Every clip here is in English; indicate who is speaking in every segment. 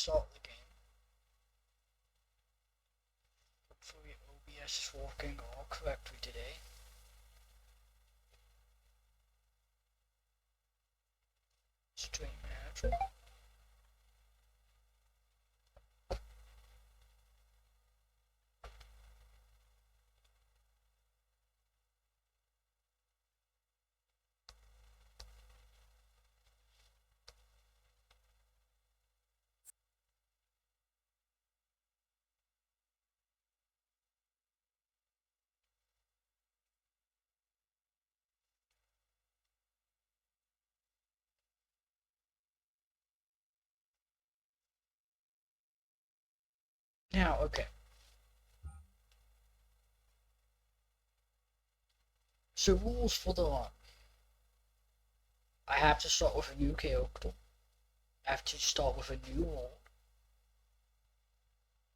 Speaker 1: start the game. Hopefully OBS is working all correctly today. Stream manager. Now, okay. So rules for the run. I have to start with a new character. I have to start with a new world.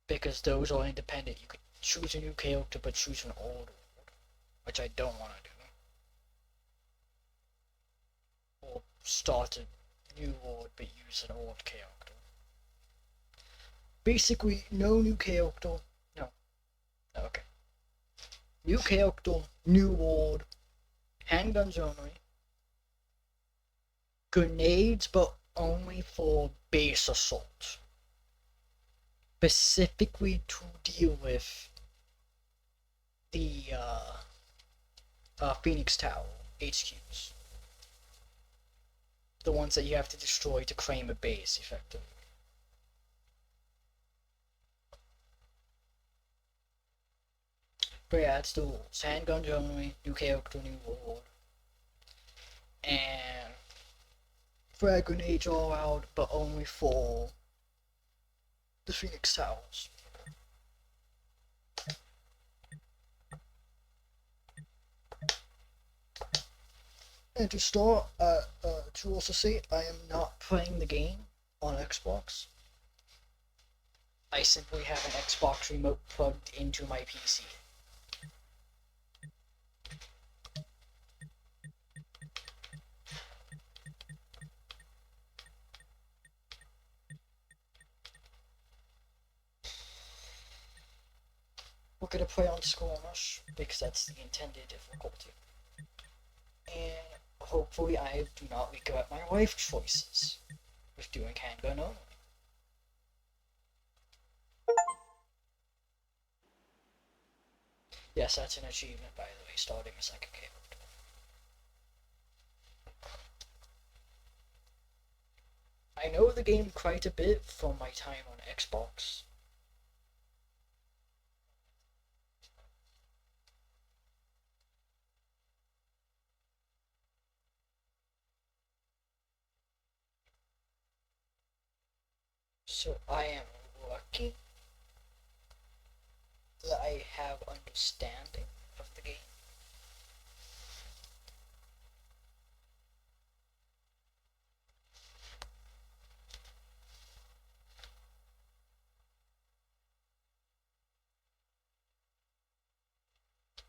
Speaker 1: Because those are independent. You could choose a new character but choose an old world. Which I don't want to do. Or start a new world but use an old character. Basically, no new character. No. Okay. New character, new world, handguns only. Grenades, but only for base assault. Specifically to deal with the Phoenix Tower HQs. The ones that you have to destroy to claim a base, effectively. But yeah, it's the rules. Handguns only, new character, new world. And frag grenades all out, but only for the Phoenix Towers. And to start, to also say, I am not playing the game on Xbox. I simply have an Xbox remote plugged into my PC. We're gonna play on Skirmish because that's the intended difficulty. And hopefully I do not regret my life choices with doing handgun only. Yes, that's an achievement, by the way, starting a second character. I know the game quite a bit from my time on Xbox. So I am lucky that I have understanding of the game.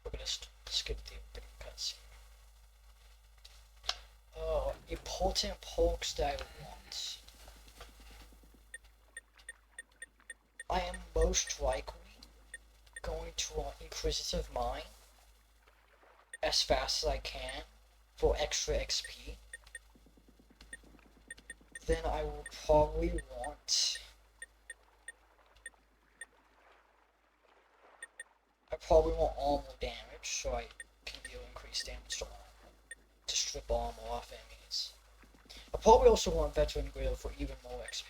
Speaker 1: We're gonna skip the opening cutscene. Oh, important perks that I want. I am most likely going to want Inquisitive Mind as fast as I can for extra XP. Then I will probably want... armor damage, so I can deal increased damage to armor, to strip armor off enemies. I probably also want Veteran Grill for even more XP.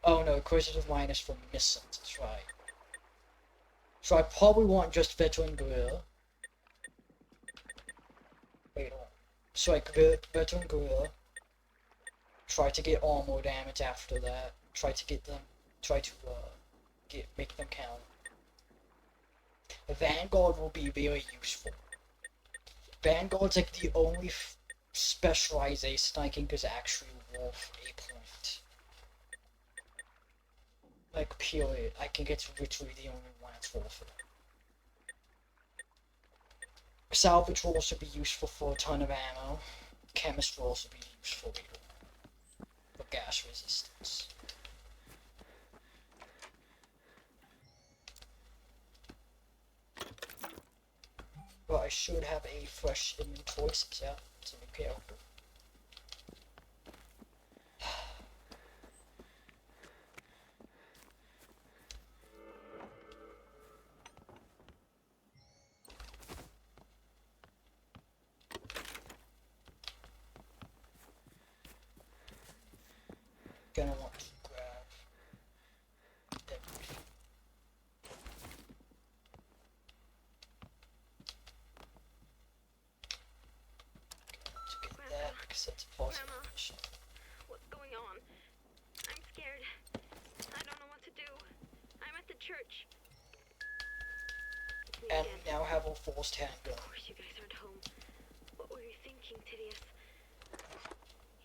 Speaker 1: Oh no, Inquisitive Mind is for missiles, that's right. So I probably want just Veteran Gorilla. Wait, hold on. So like Veteran Gorilla. Try to get armor damage after that. Try to make them count. Vanguard will be very useful. Vanguard's like the only specialization I think is actually worth a point. Like, period. I think it's literally the only one that's worth it. Salvage will also be useful for a ton of ammo. Chemist will also be useful later. But gas resistance. But I should have a fresh inventory since yeah, it's a new character. Gonna want to grab everything. To get that because that's a positive mission.
Speaker 2: What's going on? I'm scared. I don't know what to do. I'm at the church. It's me
Speaker 1: And
Speaker 2: again.
Speaker 1: we now have a forced handgun.
Speaker 2: Of course you guys aren't home. What were you thinking, Tidius?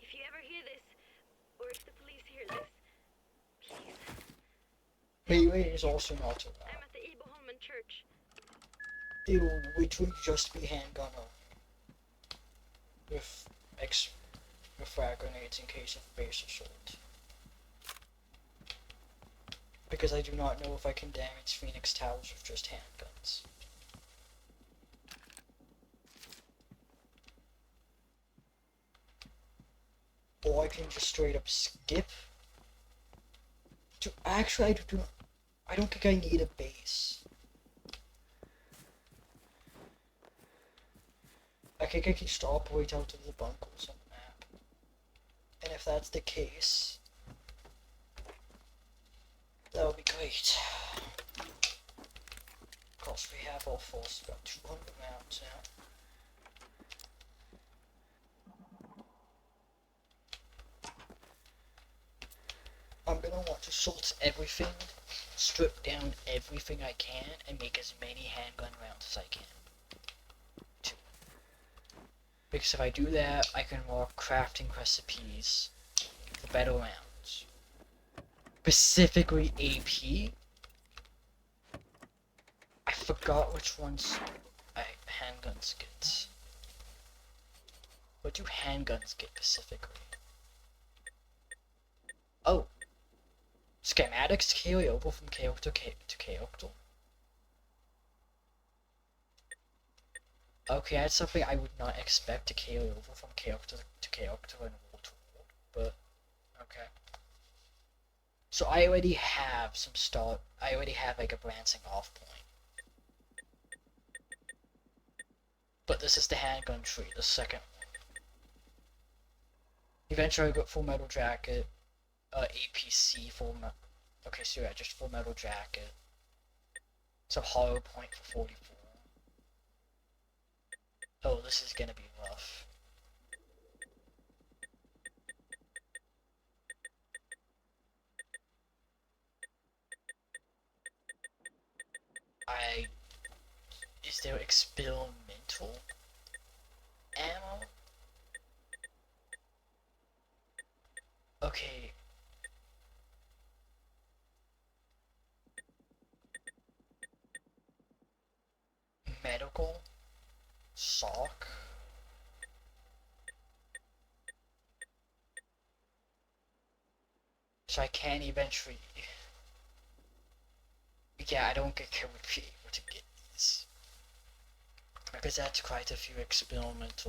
Speaker 2: If you ever hear this, or if the police hear this, please.
Speaker 1: Melee is also not
Speaker 2: I'm
Speaker 1: allowed.
Speaker 2: at the Ebelholmen church.
Speaker 1: It will literally just be handgun only. With frag grenades in case of base assault. Because I do not know if I can damage Phoenix Towers with just handguns. Or I can just straight up skip. Actually, I don't think I need a base. I think I can just operate out of the bunkers on the map. And if that's the case, that would be great. Of course, we have all force about 200 rounds now. I'm gonna want to sort everything, strip down everything I can, and make as many handgun rounds as I can. Because if I do that, I can mark crafting recipes for better rounds. Specifically AP. I forgot which ones handguns get. What do handguns get specifically? Oh. Schematics carry over from character to character. Okay, that's something I would not expect to carry over from character to character in World to World, but okay. So I already have some start. I already have like a branching off point. But this is the handgun tree, the second one. Eventually I got Full Metal Jacket, APC okay, so yeah, just Full Metal Jacket. Some hollow point for 44. Oh, this is gonna be rough. Is there experimental ammo? Okay. Medical? Sock? So I can eventually... Yeah, I don't think I would be able to get these. Because that's quite a few experimental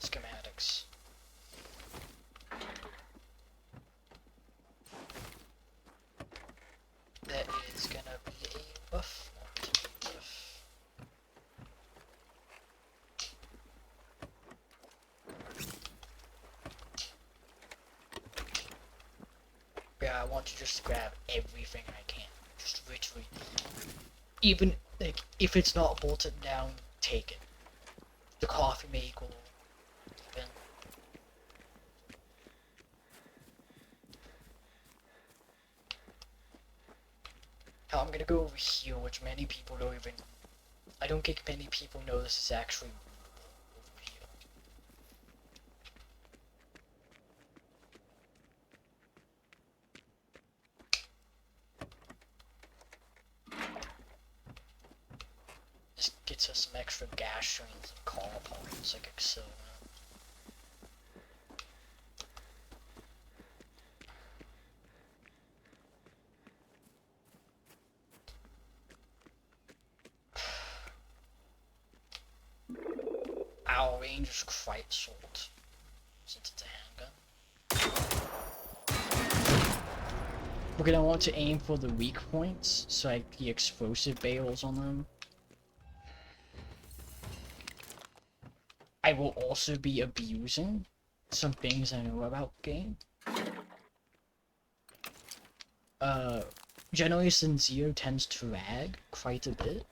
Speaker 1: schematics. That is gonna be a rough one to deal with. Yeah, I want to just grab everything I can. Just literally. Even, like, if it's not bolted down, take it. The coffee maker, even. Now I'm gonna go over here, which many people don't even... I don't think many people know this is actually over here. Just Gets us some extra gas streams and car parts like Excel. Our range is quite short since it's a handgun. We're gonna want to aim for the weak points, so like the explosive barrels on them. I will also be abusing some things I know about the game. Generation 0 tends to lag quite a bit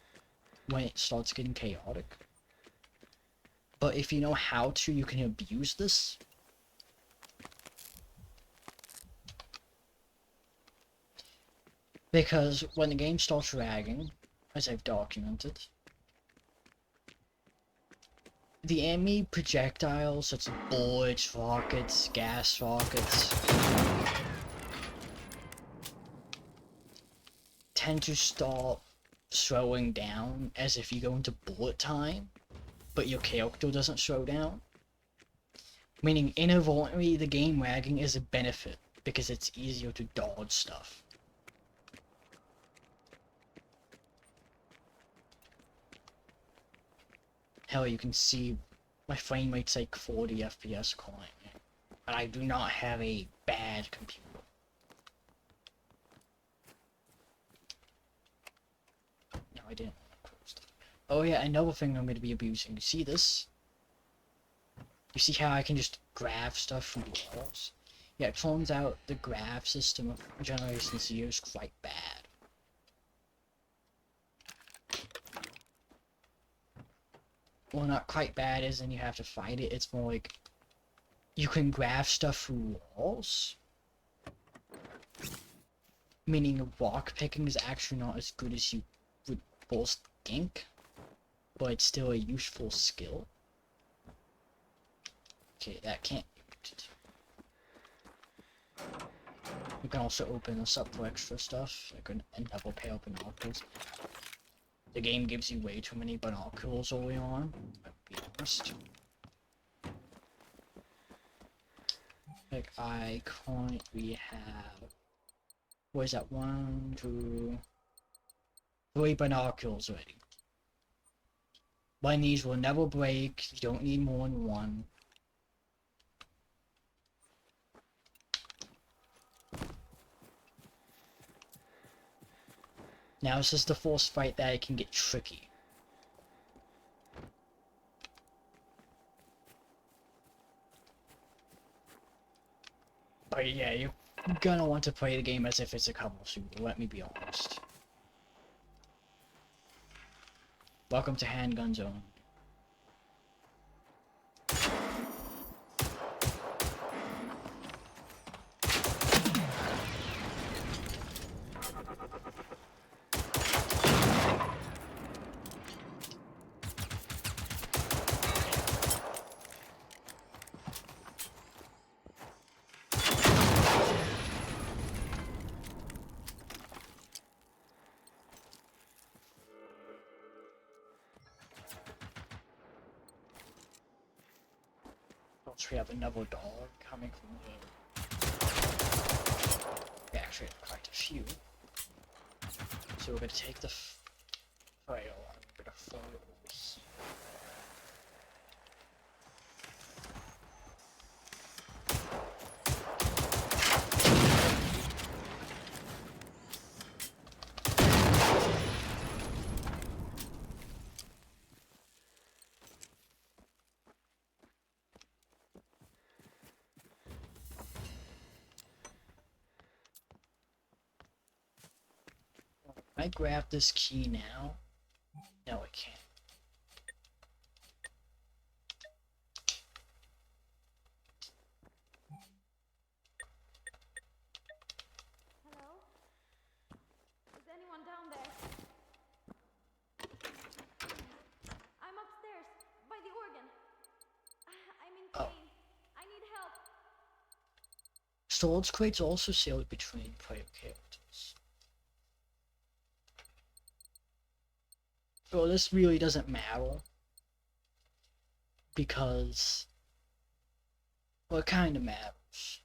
Speaker 1: when it starts getting chaotic. But if you know how to, you can abuse this. Because when the game starts lagging, as I've documented, the enemy projectiles, such as bullets, rockets, gas rockets, tend to start slowing down as if you go into bullet time, but your character doesn't slow down. Meaning, inadvertently, the game lagging is a benefit, because it's easier to dodge stuff. Hell, you can see my frame rate's like 40 FPS climbing, and I do not have a bad computer. No, I didn't want to close that. Oh yeah, another thing I'm going to be abusing. You see this? You see how I can just grab stuff from the walls? Yeah, it turns out the grab system of Generation 0 is quite bad. Well, not quite bad as in you have to fight it, it's more like you can grab stuff through walls. Meaning rock picking is actually not as good as you would both think, but it's still a useful skill. Okay, that can't be rooted. You can also open this up for extra stuff, like another pair of binoculars. The game gives you way too many binoculars early on, I'll be honest. Like, I currently have... What is that? 1, 2... 3 binoculars already. One of these will never break, you don't need more than one. Now this is the first fight that it can get tricky. But yeah, you're gonna want to play the game as if it's a couple shooter, let me be honest. Welcome to Handgun Zone. We have another dog coming from the... We actually have quite a few. So we're gonna take the file and we're gonna throw it. Can I grab this key now? No, I can't.
Speaker 2: Hello? Is anyone down there? I'm upstairs, by the organ. I'm in pain. I need help.
Speaker 1: Storage crates also sealed between player characters. Well, this really doesn't matter because, well, it kind of matters.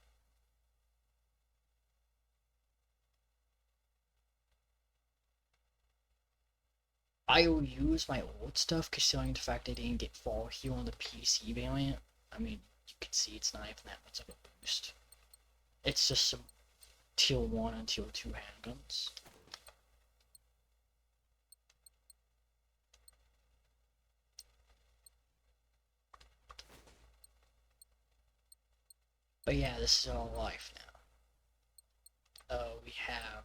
Speaker 1: I will use my old stuff considering the fact I didn't get Fall Heal on the PC variant. I mean, you can see it's not even that much of a boost. It's just some tier 1 and tier 2 handguns. But yeah, this is our life now. We have...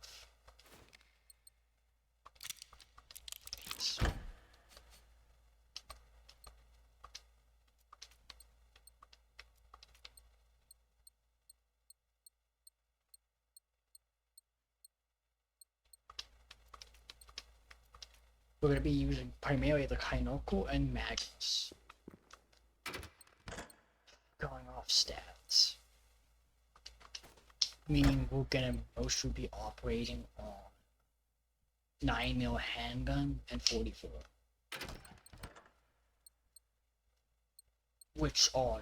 Speaker 1: We're going to be using primarily the Kainoko and Magnus. Going off stats. Meaning we're going to mostly be operating on 9mm handgun and 44. Which are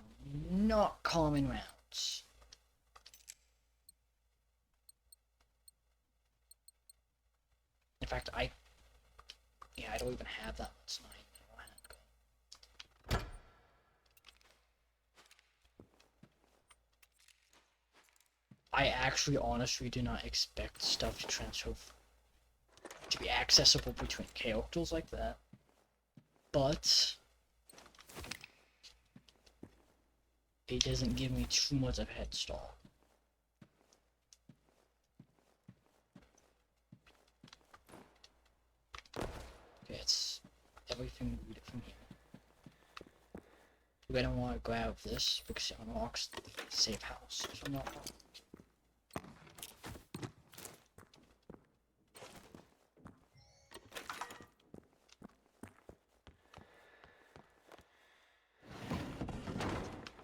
Speaker 1: not common rounds. In fact, I don't even have that much 9mm handgun. I actually honestly do not expect stuff to transfer to be accessible between characters like that. But it doesn't give me too much of a head start. Okay, it's everything we get from here. We're gonna want to grab this because it unlocks the safe house. So I'm not wrong.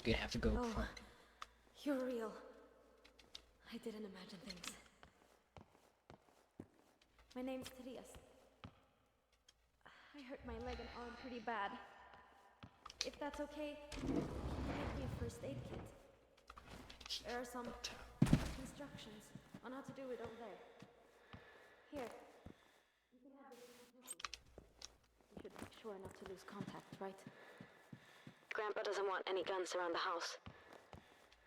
Speaker 1: You're gonna have to go from...
Speaker 2: You're real. I didn't imagine things. My name's Tirias. I hurt my leg and arm pretty bad. If that's okay, can you make me a first aid kit? There are some instructions on how to do it over there. Here. You can have this. We should make sure not to lose contact, right? Grandpa doesn't want any guns around the house.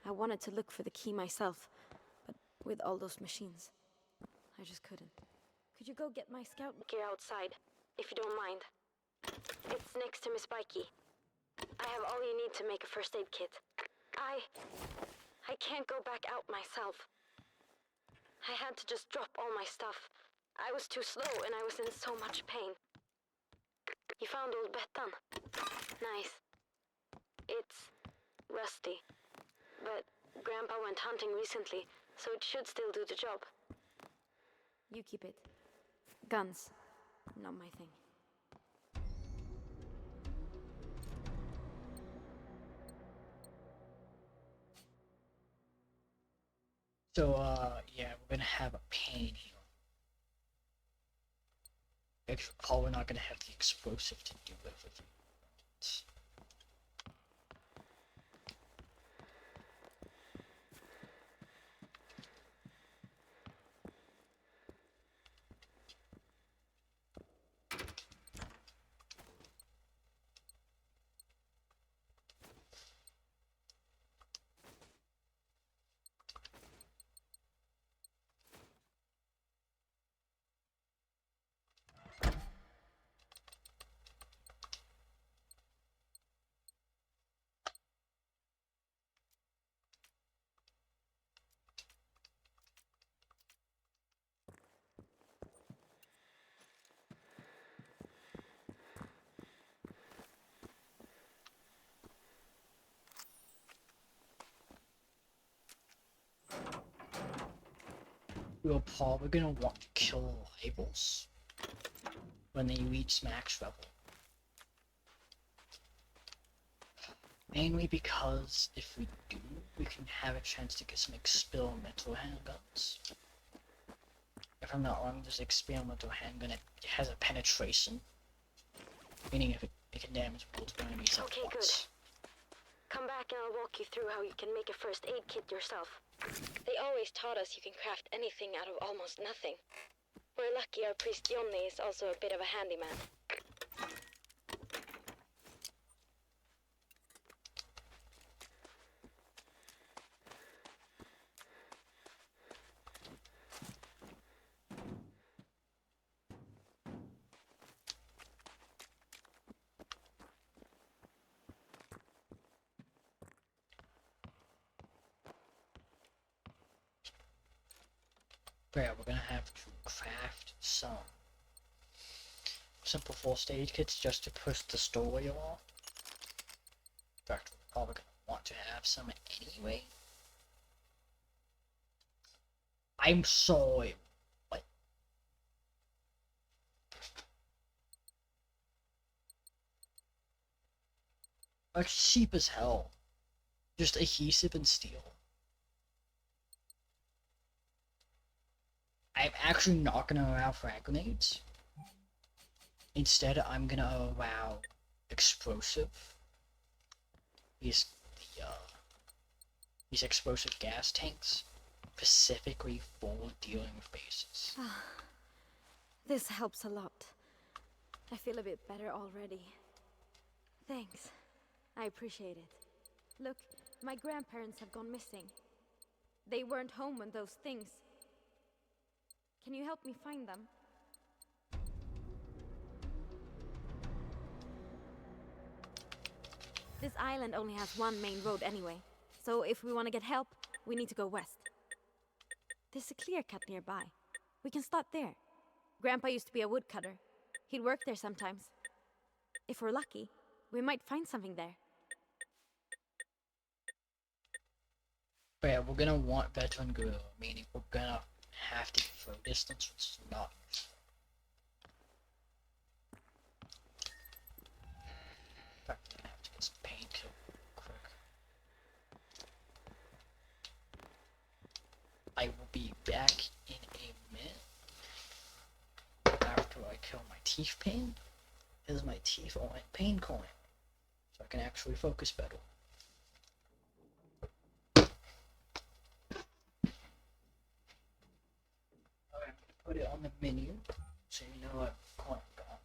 Speaker 2: I wanted to look for the key myself, but with all those machines, I just couldn't. Could you go get my scout gear outside, if you don't mind? It's next to Miss Bikey. I have all you need to make a first aid kit. I can't go back out myself. I had to just drop all my stuff. I was too slow and I was in so much pain. You found old Bettan. Nice. It's rusty. But Grandpa went hunting recently, so it should still do the job. You keep it. Guns. Not my thing.
Speaker 1: So, yeah, we're gonna have a pain here. Actually, probably not gonna have the explosive to do everything. We're probably gonna want to kill labels when they reach max level. Mainly because if we do, we can have a chance to get some experimental handguns. If I'm not wrong, this experimental handgun, it has a penetration Meaning if it can damage multiple enemies at
Speaker 2: Okay,
Speaker 1: once.
Speaker 2: Come back and I'll walk you through how you can make a first aid kit yourself. They always taught us you can craft anything out of almost nothing. We're lucky our priest Johnny is also a bit of a handyman.
Speaker 1: But yeah, we're gonna have to craft some simple first aid kits just to push the story along. In fact, we're probably gonna want to have some anyway. I'm sorry. What? That's cheap as hell. Just adhesive and steel. I'm actually not gonna allow frag grenades. Instead, I'm gonna allow explosive. These these explosive gas tanks, specifically for dealing with bases.
Speaker 2: This helps a lot. I feel a bit better already. Thanks. I appreciate it. Look, my grandparents have gone missing. They weren't home when those things... Can you help me find them? This island only has one main road anyway, so if we want to get help, we need to go west. There's a clear cut nearby. We can start there. Grandpa used to be a woodcutter. He'd work there sometimes. If we're lucky, we might find something there.
Speaker 1: But yeah, we're gonna want veteran gorilla, meaning we're gonna have to throw distance, which is not useful. In fact, we're gonna have to get some painkiller real quick. I will be back in a minute after I kill my teeth pain, as my teeth are like pain coin, so I can actually focus better. I'm gonna put it on the menu, so you know what coin I got.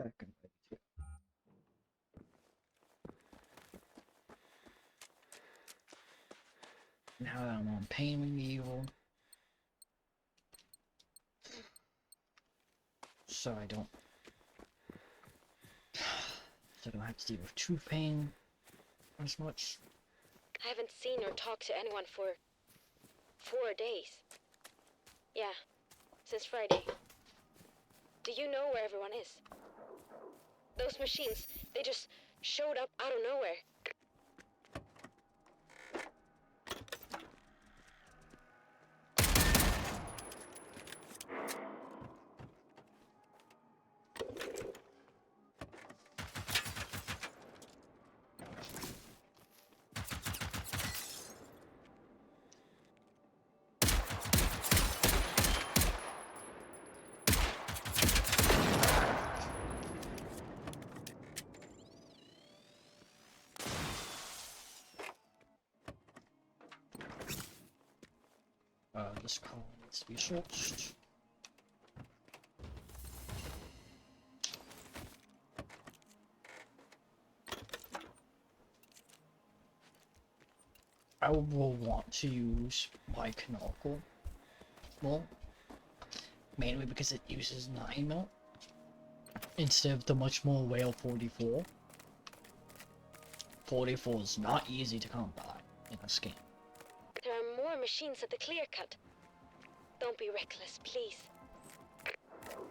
Speaker 1: Back and ready. Now that I'm on pain removal, so I don't have to deal with tooth pain as much.
Speaker 2: I haven't seen or talked to anyone for 4 days. Yeah, since Friday. Do you know where everyone is? Those machines, they just showed up out of nowhere.
Speaker 1: This car needs to be searched. I will want to use my canonical more, mainly because it uses 9mm instead of the much more rail 44. 44 is not easy to come by in this game.
Speaker 2: There are more machines at the clear cut. Don't be reckless, please.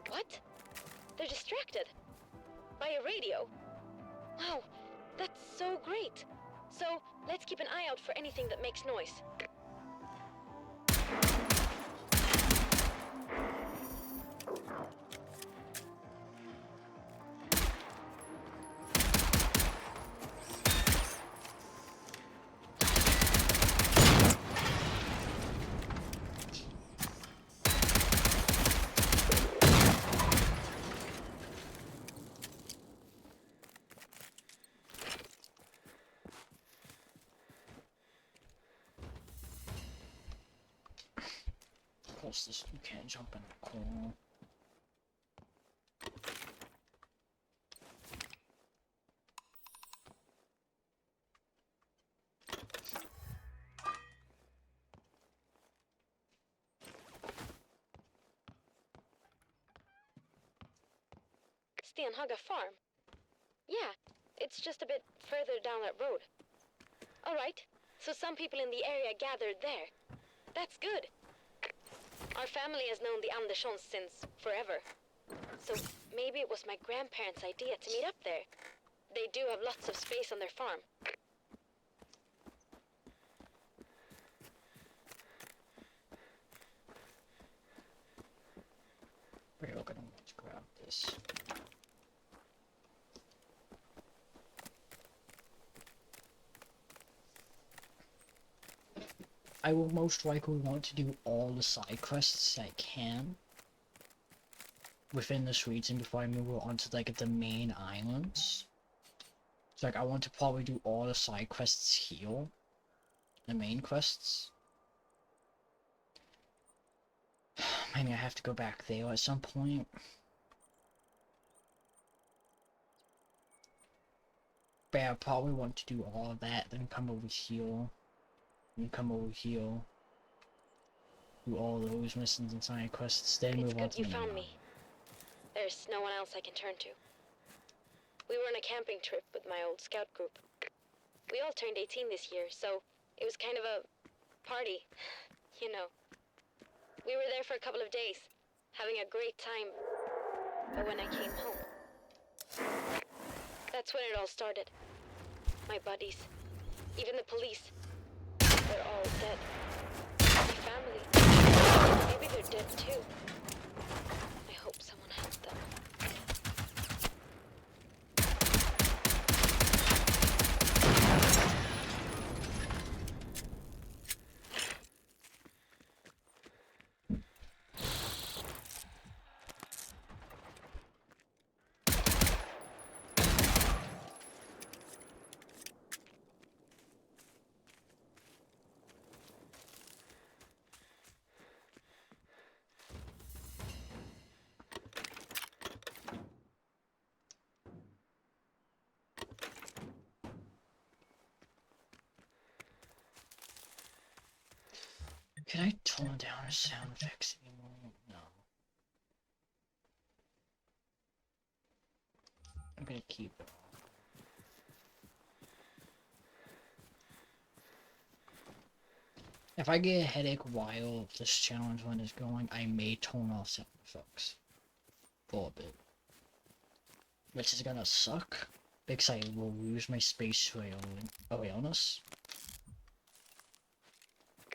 Speaker 2: What? They're distracted. By a radio. Wow, that's so great. So, let's keep an eye out for anything that makes noise.
Speaker 1: Of course, this you can't jump in the corner.
Speaker 2: Stenhaga Farm? Yeah, it's just a bit further down that road. Alright, so some people in the area gathered there. That's good. Our family has known the Anderssons since forever. So maybe it was my grandparents' idea to meet up there. They do have lots of space on their farm.
Speaker 1: We're gonna want to grab this. I will most likely want to do all the side quests I can within this region before I move on to like the main islands. So like I want to probably do all the side quests here, the main quests. Maybe I have to go back there at some point. But I probably want to do all of that, then come over here, and come over here, do all those missions and side quests, then
Speaker 2: It's
Speaker 1: move on
Speaker 2: good
Speaker 1: to
Speaker 2: you
Speaker 1: the main
Speaker 2: found me. There's no one else I can turn to. We were on a camping trip with my old scout group. We all turned 18 this year, so it was kind of a party, you know. We were there for a couple of days, having a great time. But when I came home, that's when it all started. My buddies, even the police, they're all dead. My family, maybe they're dead too. I hope someone helped them.
Speaker 1: Can I tone down the sound effects anymore? No. I'm gonna keep it. If I get a headache while this challenge one is going, I may tone off sound effects for a bit. Which is gonna suck, because I will lose my spatial awareness.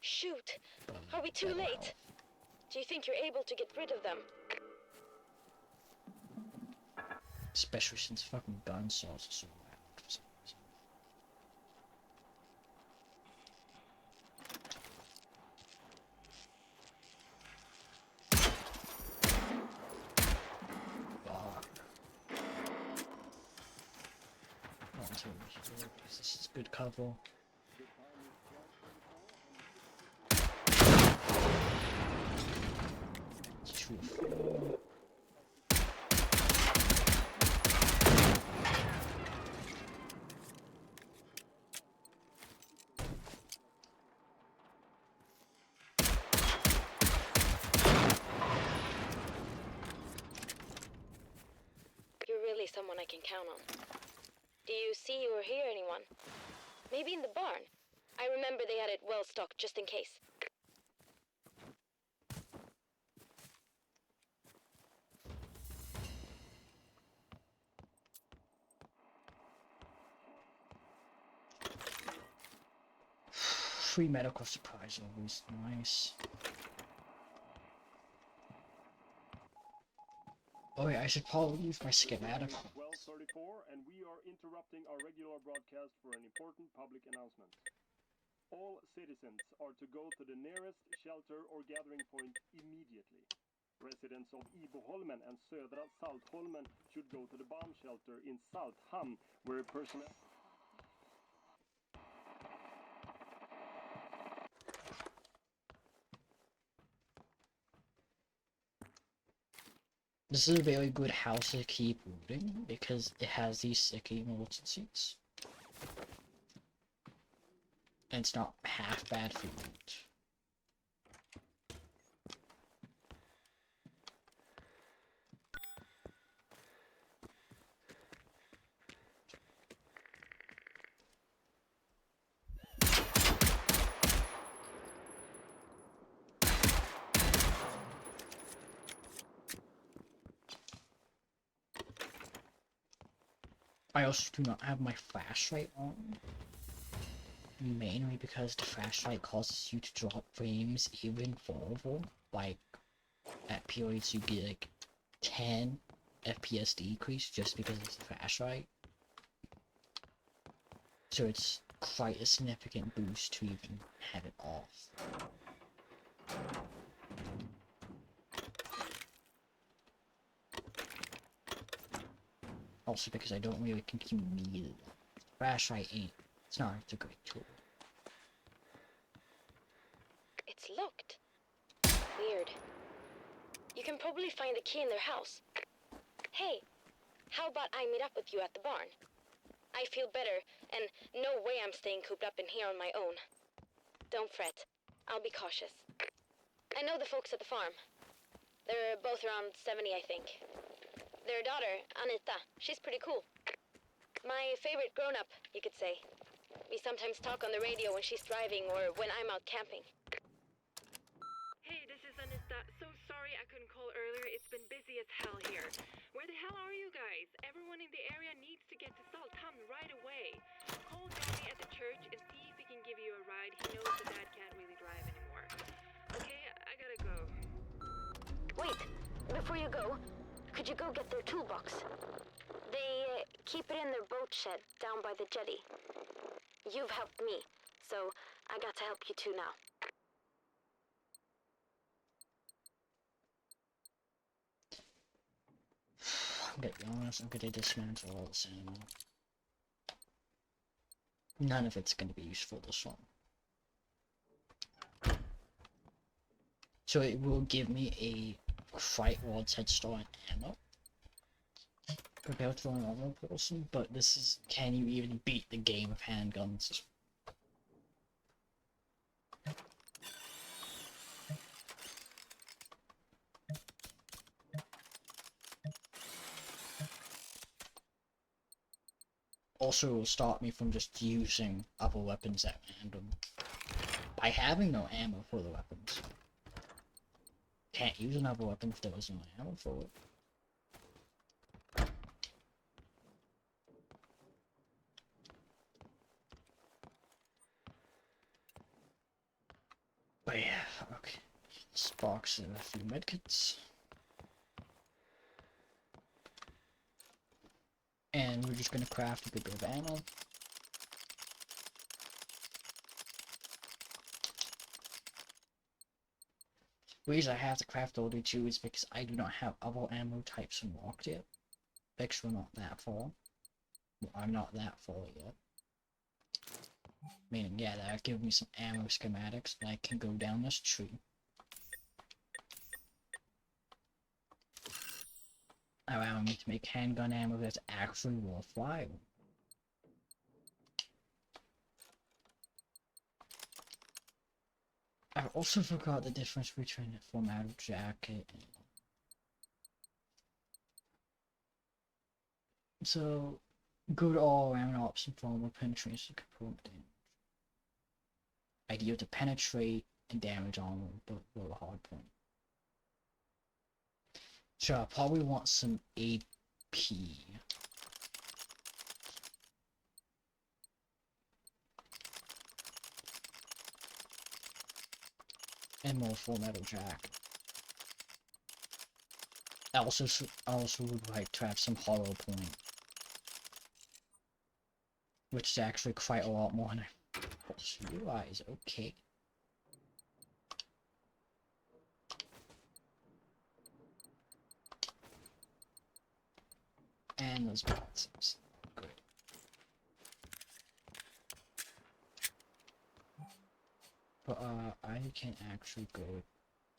Speaker 2: Shoot!
Speaker 1: But
Speaker 2: Are we too
Speaker 1: that'll
Speaker 2: late?
Speaker 1: help.
Speaker 2: Do you think you're able to get rid of them?
Speaker 1: Especially since fucking gun sales are so loud for some reason. Fuck. Not until we hear, because this is good cover. Truth.
Speaker 2: You're really someone I can count on. Do you see or hear anyone? Maybe in the barn. I remember they had it well stocked just in case.
Speaker 1: Free medical supplies are always nice. Oh yeah, I should probably use my schematic.
Speaker 3: 12:34, and we are interrupting our regular broadcast for an important public announcement. All citizens are to go to the nearest shelter or gathering point immediately. Residents of Iboholmen and Södra Saltholmen should go to the bomb shelter in Salthamn, where personnel...
Speaker 1: This is a very good house to keep looting because it has these sticky emergencies. And it's not half bad for loot. I also do not have my flashlight on. Mainly because the flashlight causes you to drop frames even further. Like, at periods you get like 10 FPS decrease just because it's a flashlight. So it's quite a significant boost to even have it off. Also because I don't really continue need it. Flashlight ain't. It's not a great tool.
Speaker 2: It's locked. Weird. You can probably find the key in their house. Hey, how about I meet up with you at the barn? I feel better, and no way I'm staying cooped up in here on my own. Don't fret. I'll be cautious. I know the folks at the farm. They're both around 70, I think. Their daughter, Anita, she's pretty cool. My favorite grown-up, you could say. We sometimes talk on the radio when she's driving or when I'm out camping.
Speaker 4: Hey, this is Anita. So sorry I couldn't call earlier. It's been busy as hell here. Where the hell are you guys? Everyone in the area needs to get to Salthamn right away. Call Johnny at the church and see if he can give you a ride. He knows the dad can't really drive anymore. Okay, I gotta go.
Speaker 2: Wait, before you go, could you go get their toolbox? They keep it in their boat shed down by the jetty. You've helped me, so I got to help you too now.
Speaker 1: I'm gonna be honest, I'm gonna dismantle all this ammo. None of it's gonna be useful this one. So it will give me a quite large head start in ammo compared to a normal person, but this is, can you even beat the game of handguns? Also, it will stop me from just using other weapons at random. By having no ammo for the weapons. Can't use another weapon if there was no ammo for it. But yeah, okay. This box and a few medkits. And we're just gonna craft a good bit of ammo. The reason I have to craft all the two is because I do not have other ammo types unlocked yet. Because we're not that far. Well, I'm not that far yet. Meaning, yeah, that'll give me some ammo schematics and I can go down this tree. Allowing me to make handgun ammo that's actually worthwhile. I also forgot the difference between a full metal jacket and... So, good all-around option for armor penetration component damage. Ideal to penetrate and damage armor, but with a hard point. So I probably want some AP. And more full metal jacket. I also would like to have some hollow point. Which is actually quite a lot more than I also realize. Okay. And those buttons. Good. But I can actually go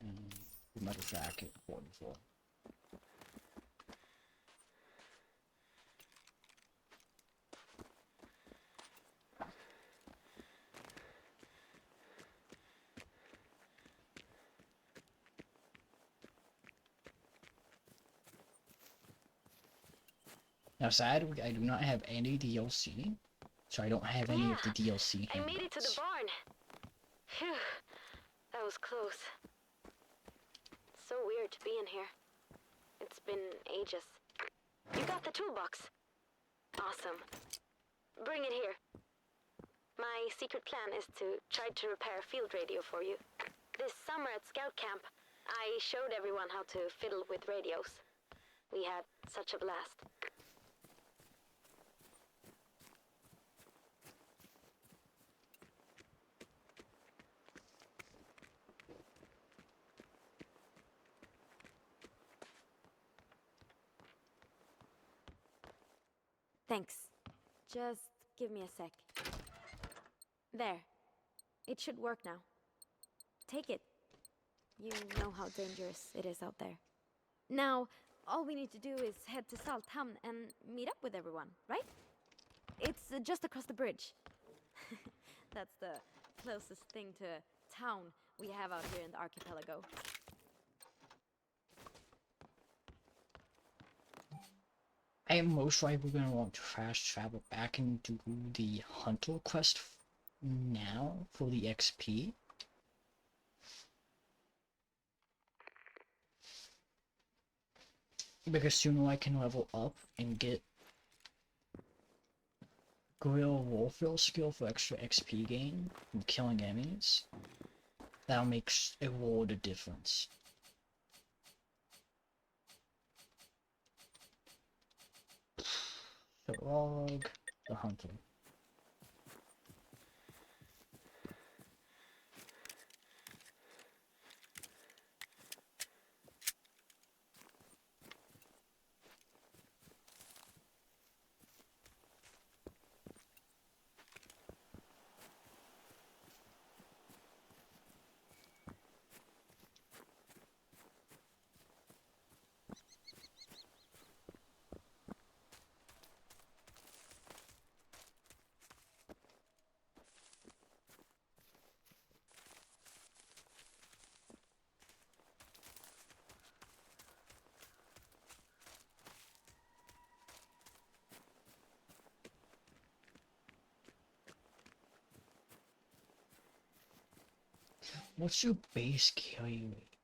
Speaker 1: and metal jacket 44. Now, sad, I do not have any DLC, so I don't have any of the DLC.
Speaker 2: I made it to the barn. Phew, that was close. It's so weird to be in here. It's been ages. You got the toolbox. Awesome. Bring it here. My secret plan is to try to repair a field radio for you. This summer at scout camp, I showed everyone how to fiddle with radios. We had such a blast. Thanks. Just give me a sec. There. It should work now. Take it. You know how dangerous it is out there. Now, all we need to do is head to Salthamn and meet up with everyone, right? It's just across the bridge. That's the closest thing to town we have out here in the archipelago.
Speaker 1: I am most likely going to want to fast travel back and do the Hunter quest now for the XP. Because sooner I can level up and get guerrilla warfare skill for extra XP gain from killing enemies. That'll make a world of difference. So log the hunter. What's your base carry rate?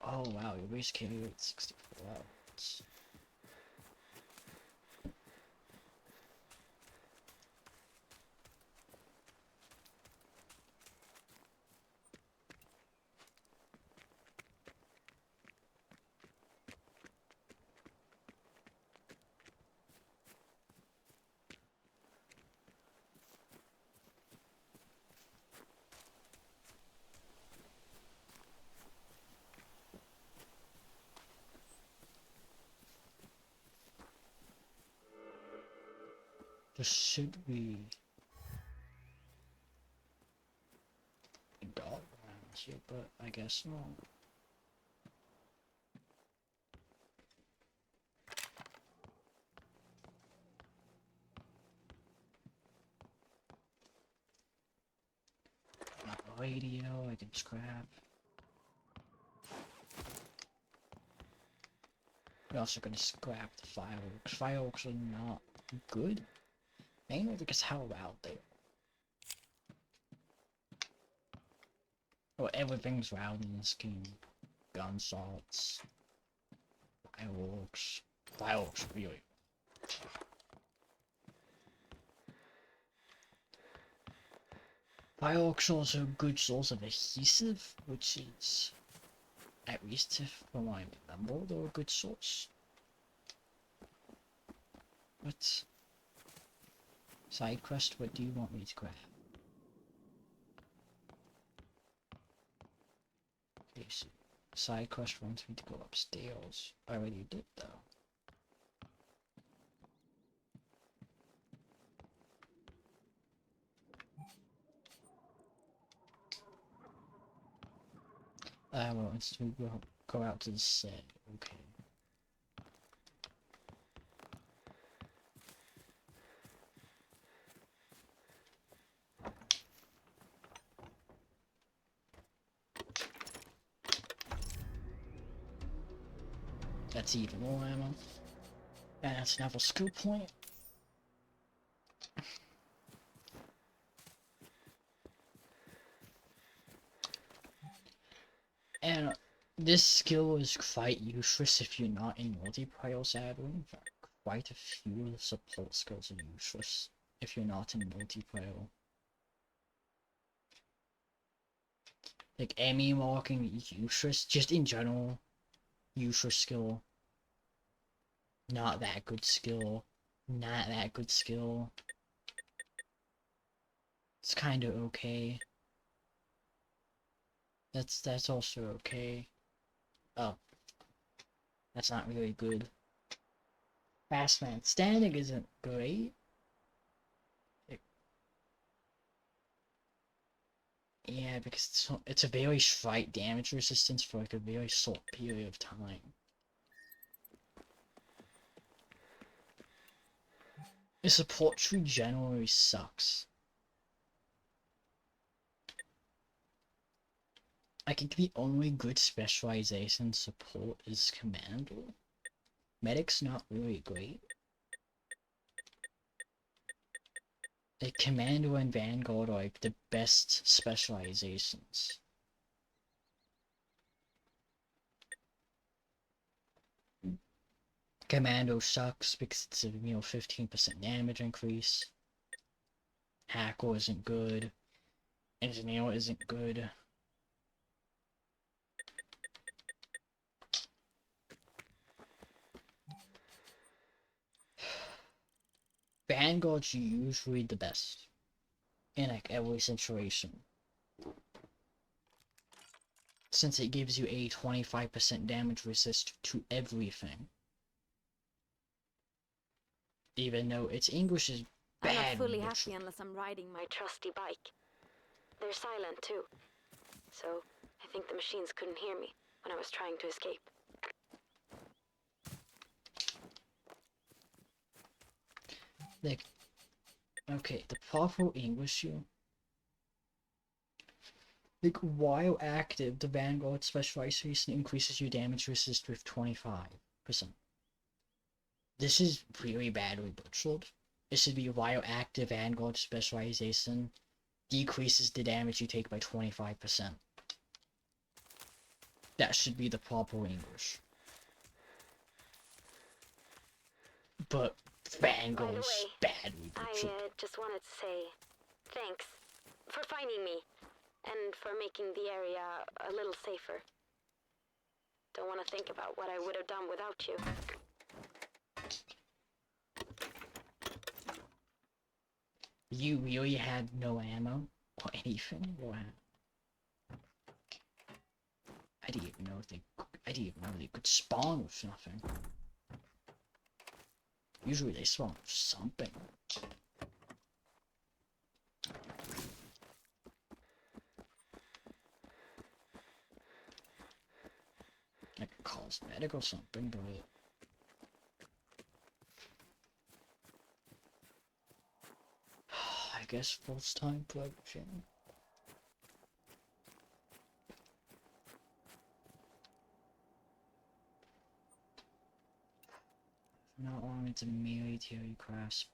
Speaker 1: Oh wow, your base carry rate 64 hours. There should be a dog around here, but I guess not. Not a radio, I can scrap. We're also gonna scrap the fireworks. Fireworks are not good, mainly because how loud they are. Well, everything's loud in this game. Gunshots, fireworks. Fireworks, really. Fireworks are also a good source of adhesive, which is, at least from what I remember, they're a good source. What? Side quest, what do you want me to grab? Okay, so side quest wants me to go upstairs. I already did though. Well, it's to go out to the set. Okay. That's even more ammo. And that's another skill point. And this skill is quite useless if you're not in multiplayer, sadly. In fact, quite a few of the support skills are useless if you're not in multiplayer. Like, enemy marking is useless, just in general. Useless skill. Not that good skill. Not that good skill. It's kinda okay. That's also okay. Oh. That's not really good. Fast man standing isn't great. Yeah, because it's a very slight damage resistance for like a very short period of time. The support tree generally sucks. I think the only good specialization support is Commando. Medic's not really great. Like, Commando and Vanguard are like the best specializations. Commando sucks because it's a 15% damage increase. Hacker isn't good. Engineer isn't good. Vanguard's usually the best in like every situation, since it gives you a 25% damage resist to everything. Even though its English is bad.
Speaker 2: I'm not fully happy unless I'm riding my trusty bike. They're silent too, so I think the machines couldn't hear me when I was trying to escape.
Speaker 1: Like, okay, the proper English here. Like, while active, the Vanguard specialization increases your damage resist with 25%. This is really badly butchered. It should be while active Vanguard specialization decreases the damage you take by 25%. That should be the proper English. But Fangirl's badly butchered.
Speaker 2: I just wanted to say thanks for finding me and for making the area a little safer. Don't want to think about what I would have done without you.
Speaker 1: You really had no ammo or anything? Wow. I didn't even know they could spawn with nothing. Usually they spawn with something. Like a cosmetic or something, but I guess first time production. Not wanting to military craft.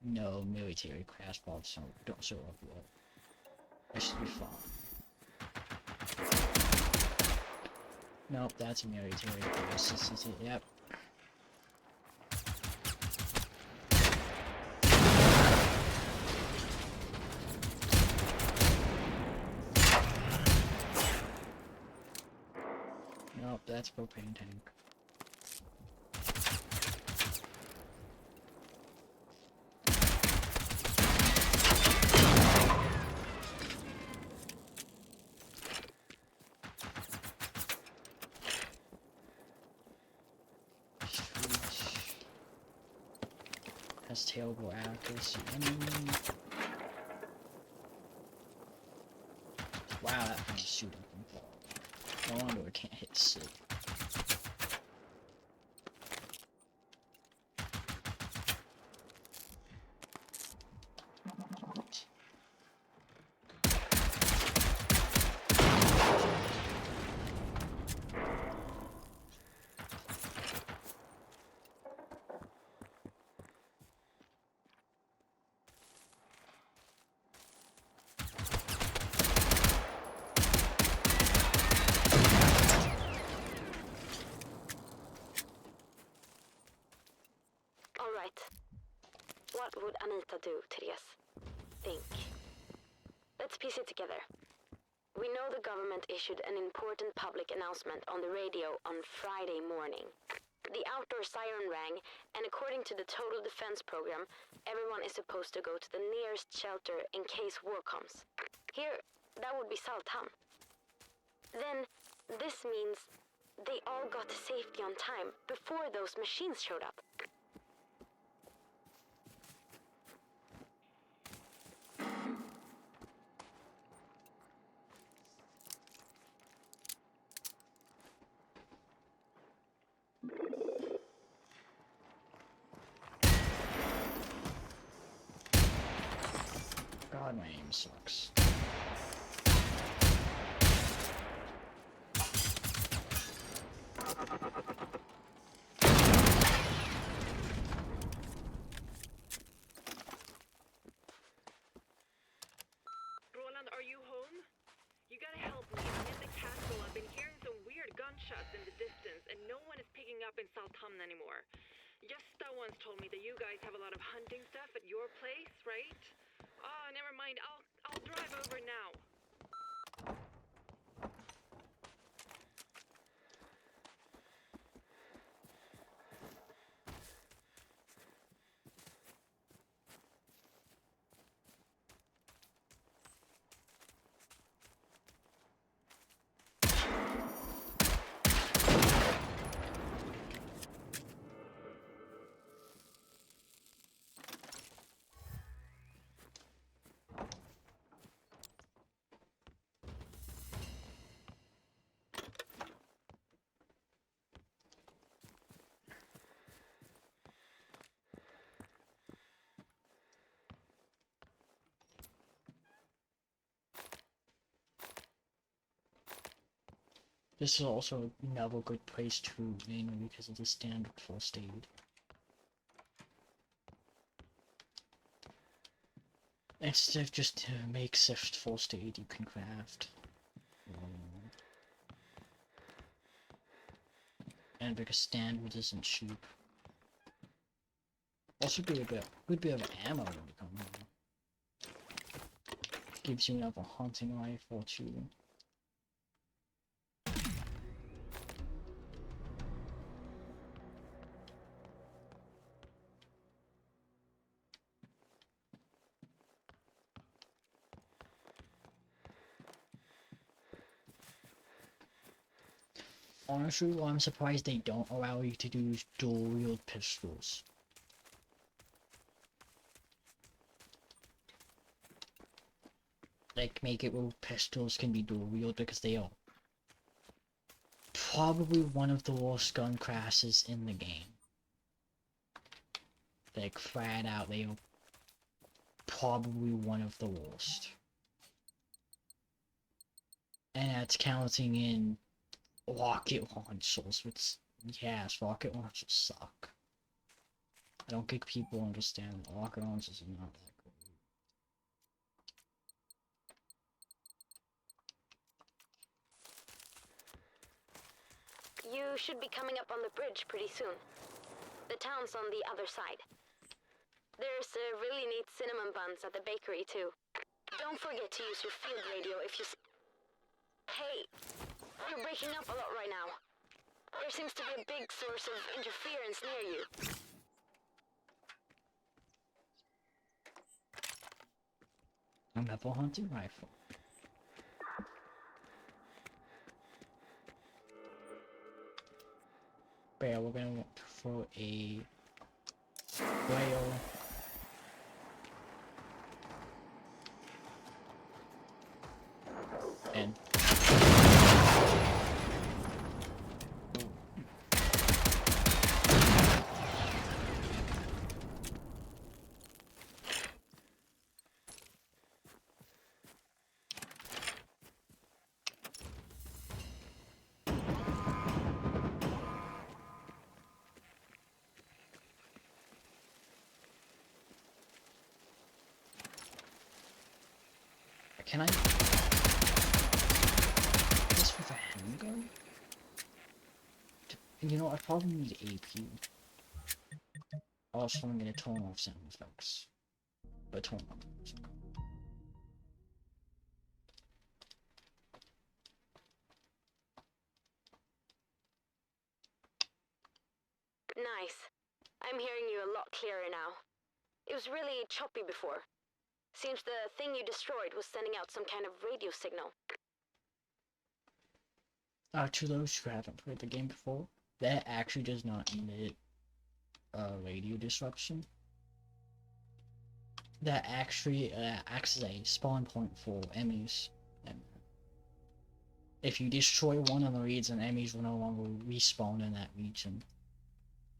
Speaker 1: No, military craft bots don't show up yet. That should be fun. Nope, that's a military craft. Yep. Nope, that's propane tank. Has terrible accuracy. Wow, that thing is shooting from far. No wonder it can't hit sick.
Speaker 2: Alright. What would Anita do, Therese? Think. Let's piece it together. We know the government issued an important public announcement on the radio on Friday morning. The outdoor siren rang, and according to the Total Defense Program, everyone is supposed to go to the nearest shelter in case war comes. Here, that would be Saltham. Then, this means they all got to safety on time before those machines showed up.
Speaker 1: God, my aim sucks.
Speaker 4: Roland, are you home? You gotta help me. I'm in the castle. I've been hearing some weird gunshots in the distance, and no one is picking up in Saltham anymore. Gösta once told me that you guys have a lot of hunting stuff at your place, right? Oh, never mind. I'll drive over now.
Speaker 1: This is also another good place to, mainly because of the standard first aid. Instead of just a makeshift first aid you can craft. And because standard isn't cheap. Also be a good bit of ammo when you come home. Gives you another hunting rifle too. Honestly, I'm surprised they don't allow you to use dual-wield pistols. Like, make it where pistols can be dual-wield because they are probably one of the worst gun classes in the game. Like, flat out, they are probably one of the worst. And that's counting in rocket launchers, which, yes, rocket launchers suck. I don't think people understand that rocket launchers are not that good.
Speaker 2: You should be coming up on the bridge pretty soon. The town's on the other side. There's really neat cinnamon buns at the bakery, too. Don't forget to use your field radio if you... Hey, you're breaking up a lot right now. There seems to be a big source of interference near you.
Speaker 1: Another hunting rifle. But yeah, we're gonna look for a whale. And can I this with a handgun? You know, I probably need AP. Also, I'm gonna turn off sound effects. But turn on music.
Speaker 2: Nice. I'm hearing you a lot clearer now. It was really choppy before. Seems the thing you destroyed was sending out some kind of radio signal.
Speaker 1: To those who haven't played the game before, that actually does not emit radio disruption. That actually acts as a spawn point for enemies. And if you destroy one of the regions, enemies will no longer respawn in that region.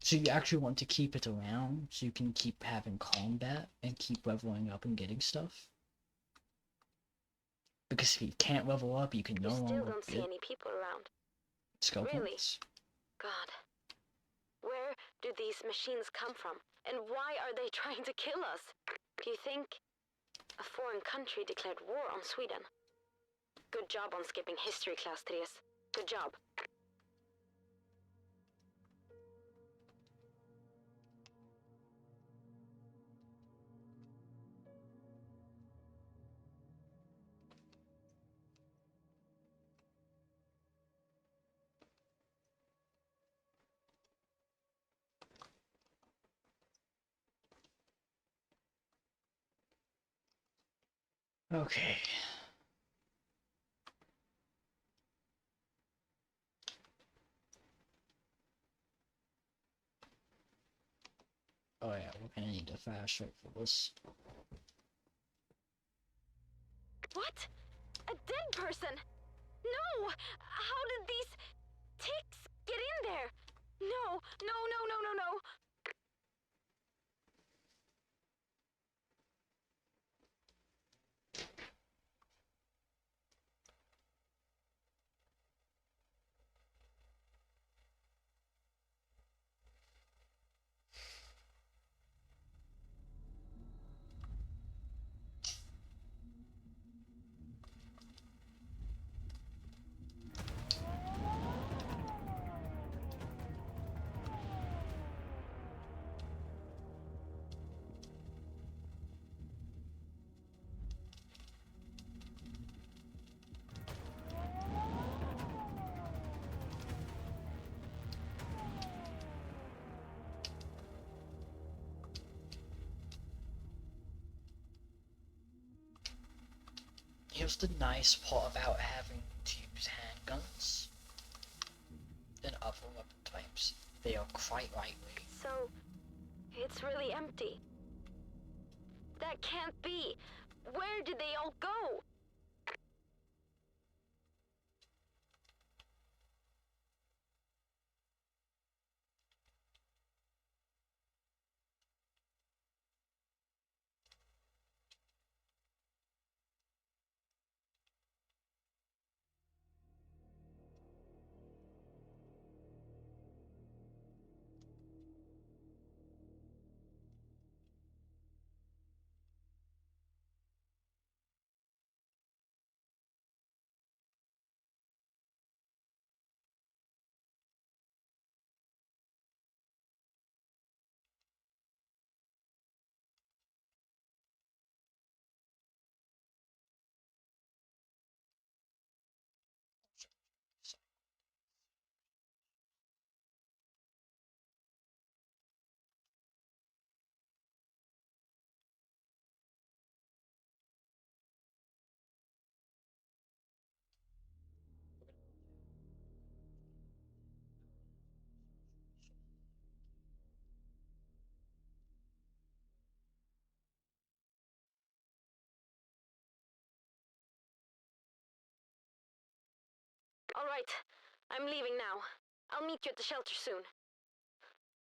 Speaker 1: So you actually want to keep it around so you can keep having combat and keep leveling up and getting stuff. Because if you can't level up, you can no
Speaker 2: You still
Speaker 1: longer
Speaker 2: don't see
Speaker 1: get
Speaker 2: any people around.
Speaker 1: skill
Speaker 2: Really?
Speaker 1: points.
Speaker 2: God. Where do these machines come from? And why are they trying to kill us? Do you think a foreign country declared war on Sweden? Good job on skipping history class, Therese. Good job.
Speaker 1: Okay. Oh yeah, we're gonna need a fast rate for this.
Speaker 2: What? A dead person? No! How did these ticks get in there? No, no, no, no, no, no.
Speaker 1: here's the nice part about having to use handguns and other weapon types. They are quite lightweight.
Speaker 2: So, it's really empty. That can't be. Where did they all go? All right, I'm leaving now. I'll meet you at the shelter soon.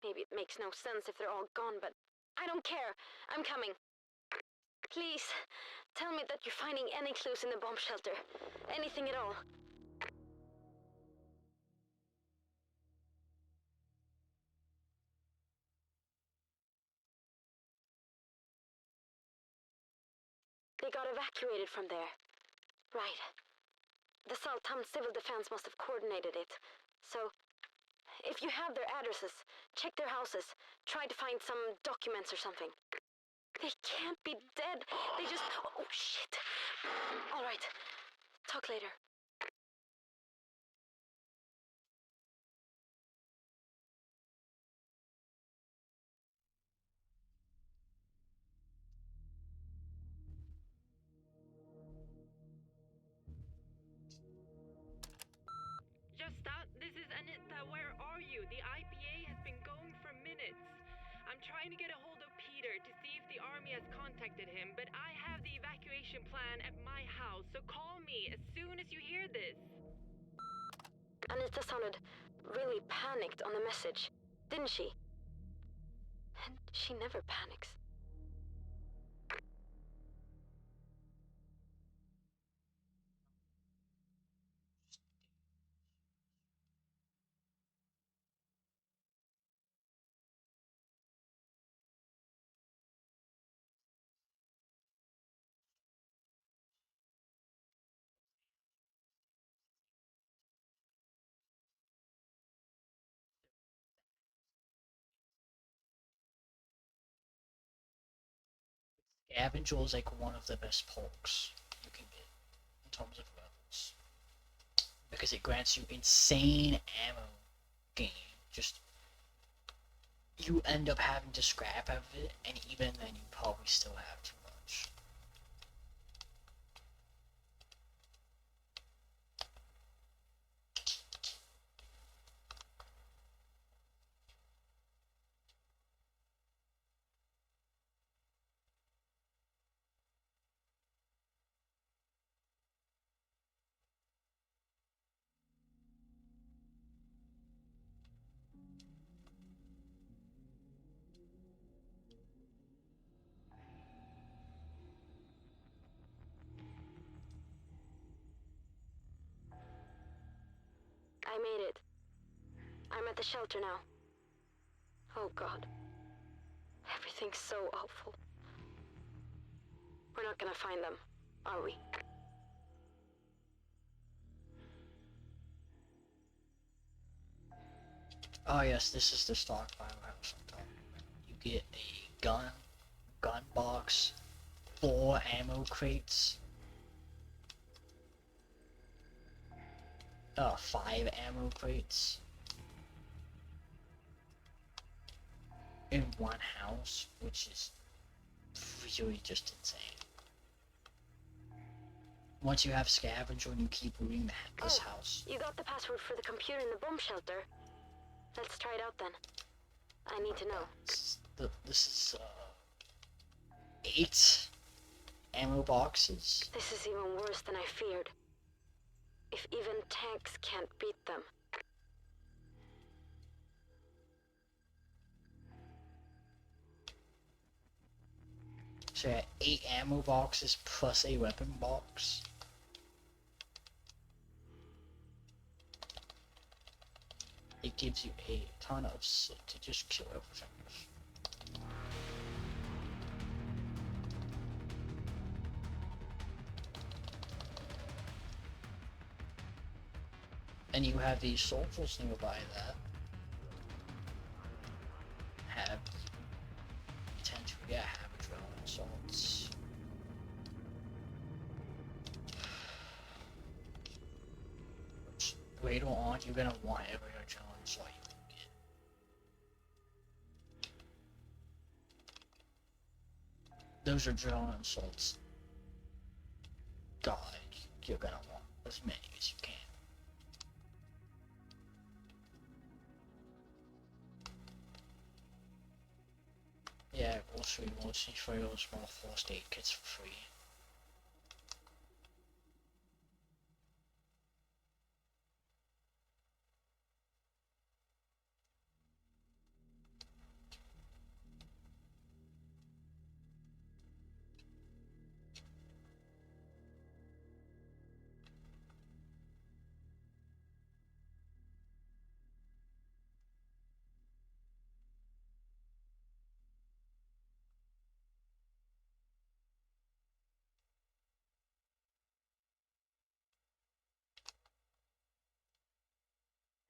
Speaker 2: Maybe it makes no sense if they're all gone, but I don't care. I'm coming. Please, tell me that you're finding any clues in the bomb shelter. Anything at all. They got evacuated from there. Right. The Saltam Civil Defense must have coordinated it. So, if you have their addresses, check their houses. Try to find some documents or something. They can't be dead. They just... Oh, shit. All right. Talk later.
Speaker 4: Just this is Anita. Where are you? The IPA has been going for minutes. I'm trying to get a hold of Peter to see if the army has contacted him, but I have the evacuation plan at my house, so call me as soon as you hear this.
Speaker 2: Anita sounded really panicked on the message, didn't she? And she never panics.
Speaker 1: Scavenger is like one of the best perks you can get in terms of levels. Because it grants you insane ammo gain. Just you end up having to scrap out of it, and even then you probably still have too much.
Speaker 2: I made it. I'm at the shelter now. Oh God. Everything's so awful. We're not gonna find them, are we?
Speaker 1: Oh yes, this is the stockpile house I'm talking about. You get a gun box, 4 ammo crates, 5 ammo crates in one house, which is really just insane. Once you have scavenger and you keep looting this house.
Speaker 2: You got the password for the computer in the bomb shelter. Let's try it out then. I need to know.
Speaker 1: This is 8 ammo boxes.
Speaker 2: This is even worse than I feared. If even tanks can't beat them.
Speaker 1: So yeah, 8 ammo boxes plus a weapon box. It gives you a ton of shit to just kill everything. And you have these soldiers nearby that tend to have adrenaline assaults. Which later on you're gonna want every adrenaline assault you can get. Those adrenaline assaults, God, you're gonna want as many as you can. Yeah, also you want to see for those small first aid kits for free.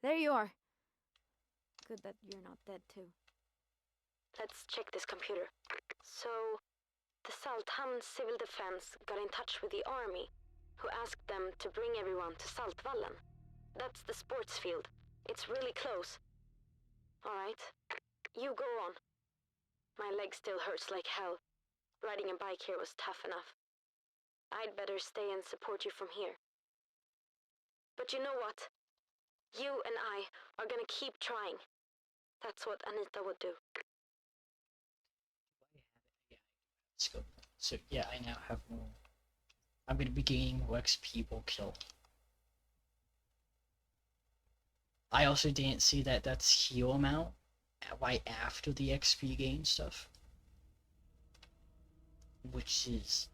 Speaker 2: There you are. Good that you're not dead too. Let's check this computer. So, the Salthamn Civil Defense got in touch with the army, who asked them to bring everyone to Saltvallen. That's the sports field. It's really close. Alright, you go on. My leg still hurts like hell. Riding a bike here was tough enough. I'd better stay and support you from here. But you know what? You and I are gonna keep trying. That's what Anita would do.
Speaker 1: Let's go. So yeah, I now have more. I'm gonna be gaining more XP per kill. I also didn't see that that's heal amount right after the XP gain stuff, which is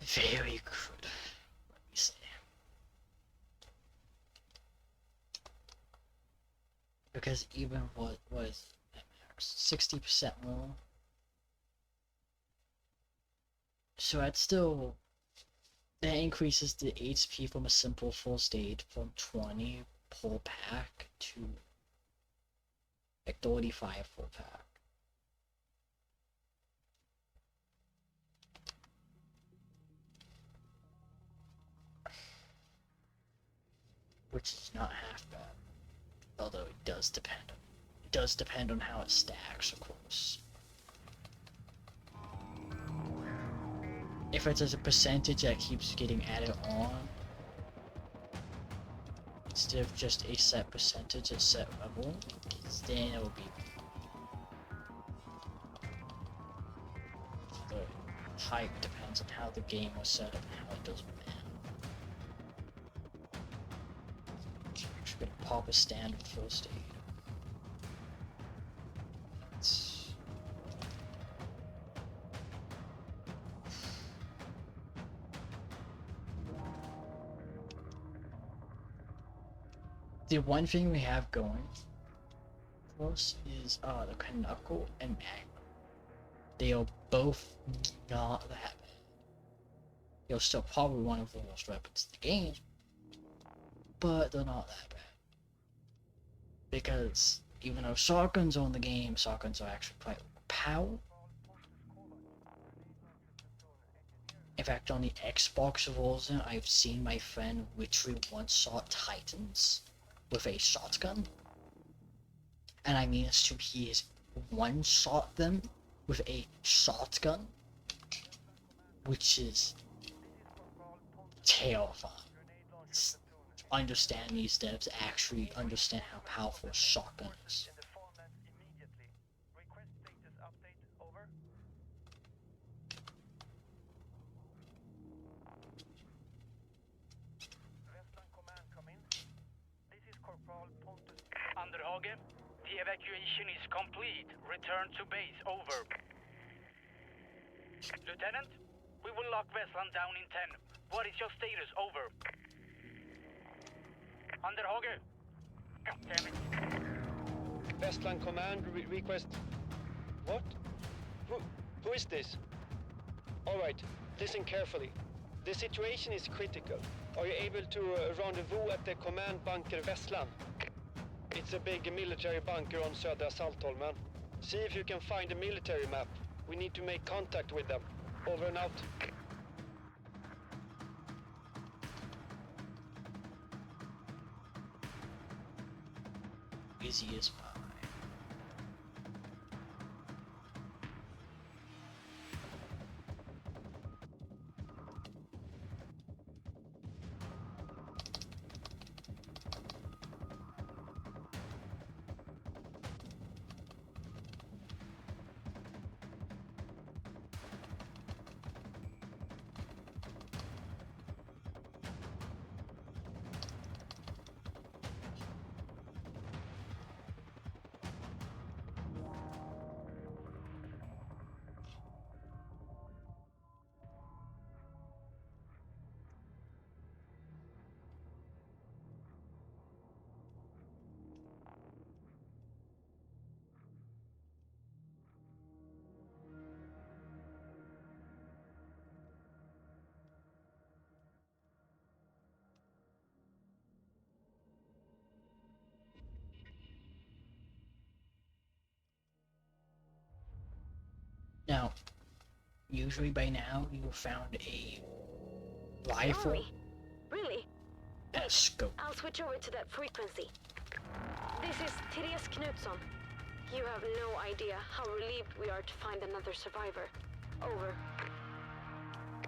Speaker 1: very good. Let me see. Because even what was 60% more. So that's still, that increases the HP from a simple first aid from 20 per pack to like 35 per pack. Which is not half bad. Although it does depend on how it stacks, of course. If it's as a percentage that keeps getting added on, instead of just a set percentage at set level, then it will be. The height depends on how the game was set up and how it does man. I'm just gonna pop a standard first aid. The one thing we have going for us is the Knuckle and Magma. They are both not that bad. They're still probably one of the worst weapons in the game, but they're not that bad. Because even though shotguns are in the game, shotguns are actually quite powerful. In fact, on the Xbox version, I've seen my friend literally one-shot Titans with a shotgun. And I mean, it's to he has one-shot them with a shotgun, which is terrifying. It's- Understand these devs actually understand how powerful a shotgun is.
Speaker 5: Underhage, the evacuation is complete. Return to base, over. Lieutenant, we will lock Westland down in 10. What is your status, over? Underhage. God damn it.
Speaker 3: Westland Command request. What? Who is this? Alright, listen carefully. The situation is critical. Are you able to rendezvous at the command bunker Westland? It's a big military bunker on Södra Saltholmen. See if you can find a military map. We need to make contact with them. Over and out.
Speaker 1: Easy as pie. Now, usually by now you have found a rifle
Speaker 2: Army? Really?
Speaker 1: and a scope.
Speaker 2: I'll switch over to that frequency. This is Therese Knutsson. You have no idea how relieved we are to find another survivor. Over.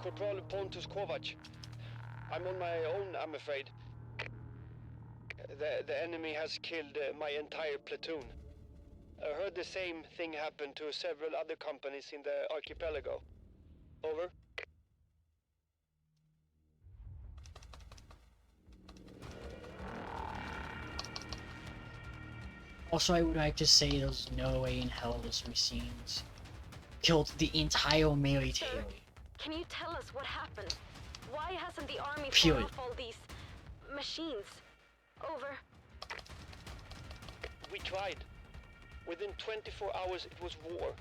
Speaker 3: Corporal Pontus Kovac. I'm on my own, I'm afraid. The enemy has killed my entire platoon. I heard the same thing happen to several other companies in the archipelago. Over.
Speaker 1: Also, I would like to say there's no way in hell this machines killed the entire military.
Speaker 2: Can you tell us what happened? Why hasn't the army
Speaker 1: Period.
Speaker 2: fought off all these machines? Over.
Speaker 3: We tried. Within 24 hours it was war.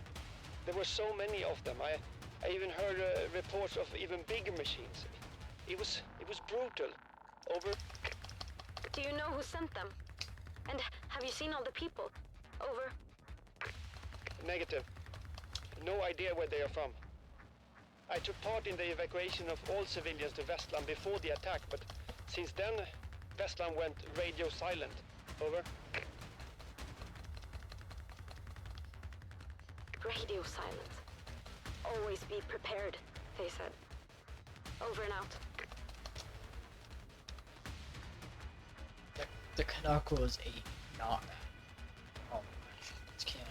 Speaker 3: There were so many of them. I even heard reports of even bigger machines. It was brutal. Over.
Speaker 2: Do you know who sent them? And have you seen all the people? Over.
Speaker 3: Negative. No idea where they are from. I took part in the evacuation of all civilians to Westland before the attack, but since then, Westland went radio silent. Over.
Speaker 2: Radio silent. Always be prepared, they said. Over and out.
Speaker 1: The Canuck was a not bad. Oh, it's kidding.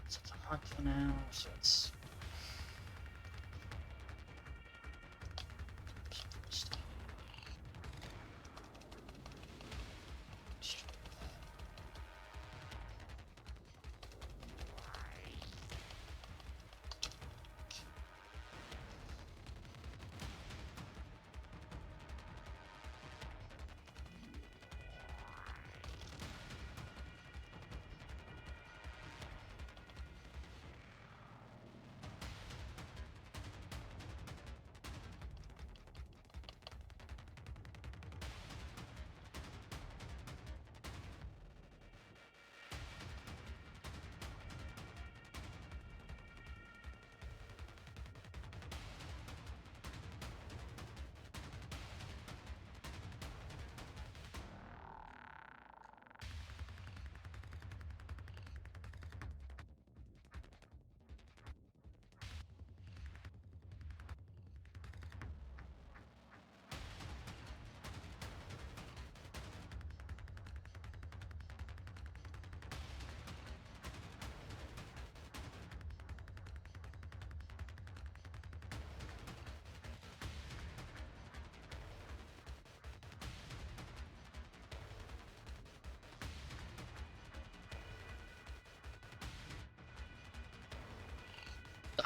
Speaker 1: It's a hunt for now, so it's.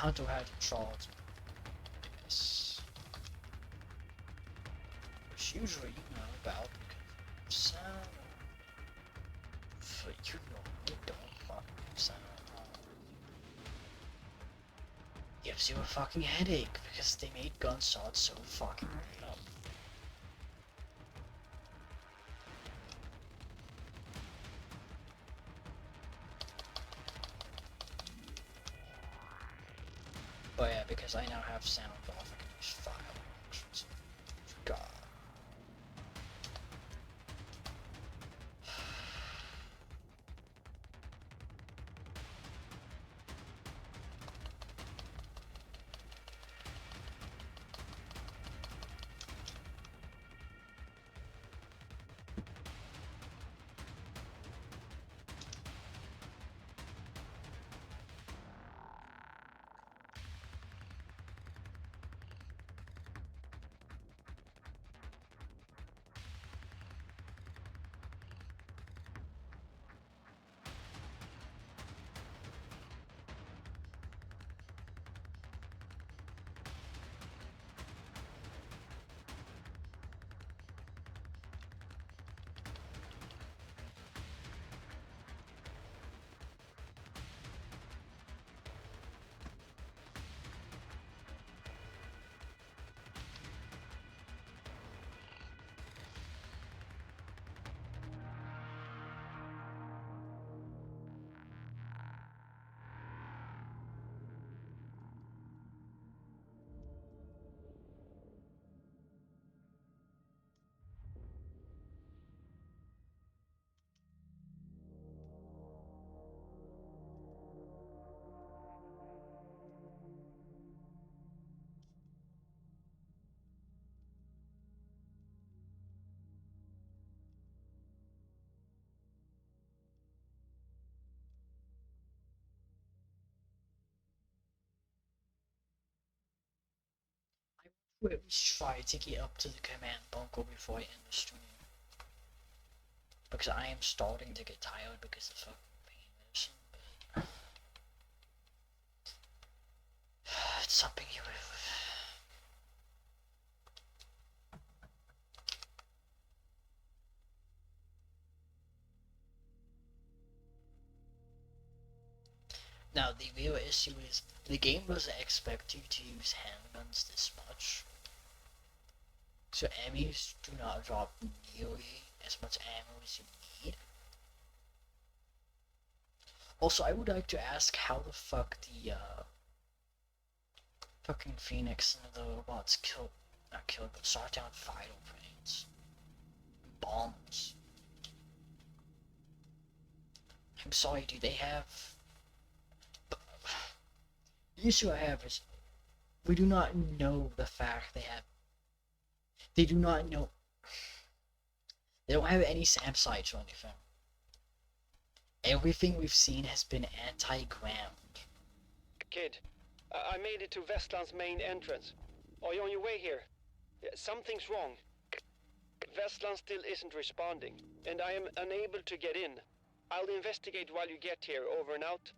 Speaker 1: Hunter had a charge. Yes. Which usually you know about because sound. For you know, don't fucking sound. Gives you a fucking headache because they made gun swords so fucking random. But yeah, because I now have sound off, I can use fireworks. God. I would at least try to get up to the command bunker before I end the stream. Because I am starting to get tired because of fucking pain medicine. It's something you live with. Now, the real issue is the game doesn't expect you to use handguns this much. So enemies do not drop nearly as much ammo as you need. Also, I would like to ask how the fuck the fucking Phoenix and the robots not killed, but shot down vital planes. Bombs. I'm sorry, do they have... The issue I have is we do not know the fact they have. They do not know. They don't have any SAM sites or anything. Everything we've seen has been anti-ground.
Speaker 6: Kid, I made it to Vestland's main entrance. Are you on your way here? Something's wrong. Vestland still isn't responding, and I am unable to get in. I'll investigate while you get here. Over and out.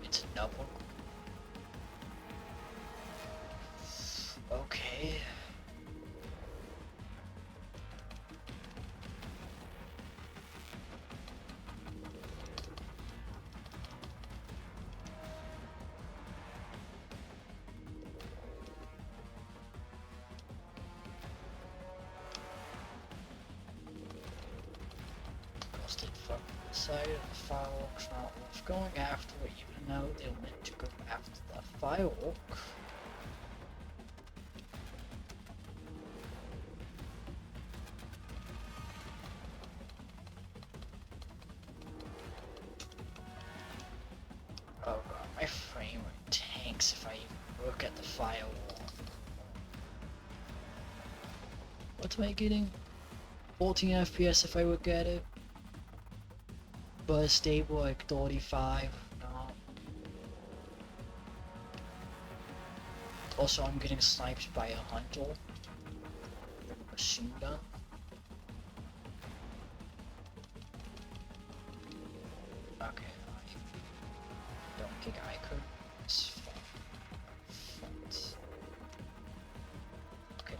Speaker 1: It's a double. Okay. Busted fucking decided the firework's not worth going after, even though they meant to go after the firework. Oh god, my frame rate tanks if I even look at the firewall. What am I getting? 14 FPS if I look at it. But stable like 35. No. Also, I'm getting sniped by a hunter. Machine gun. Okay, I don't think I could. It's fine. Okay.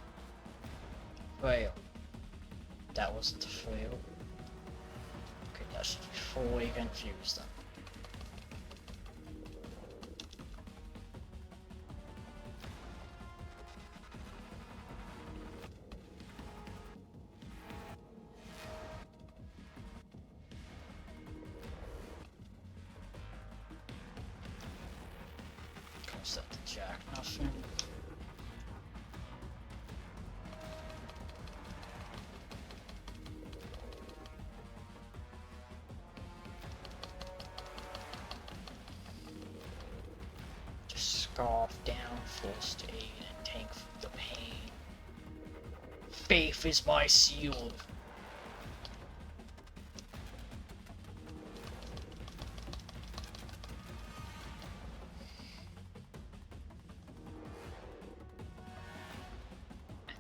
Speaker 1: Fail. That wasn't a fail. Okay, that should be fully confused then. Comes that to jack nothing. Just scarf down, first aid, and tank the pain. Faith is my shield.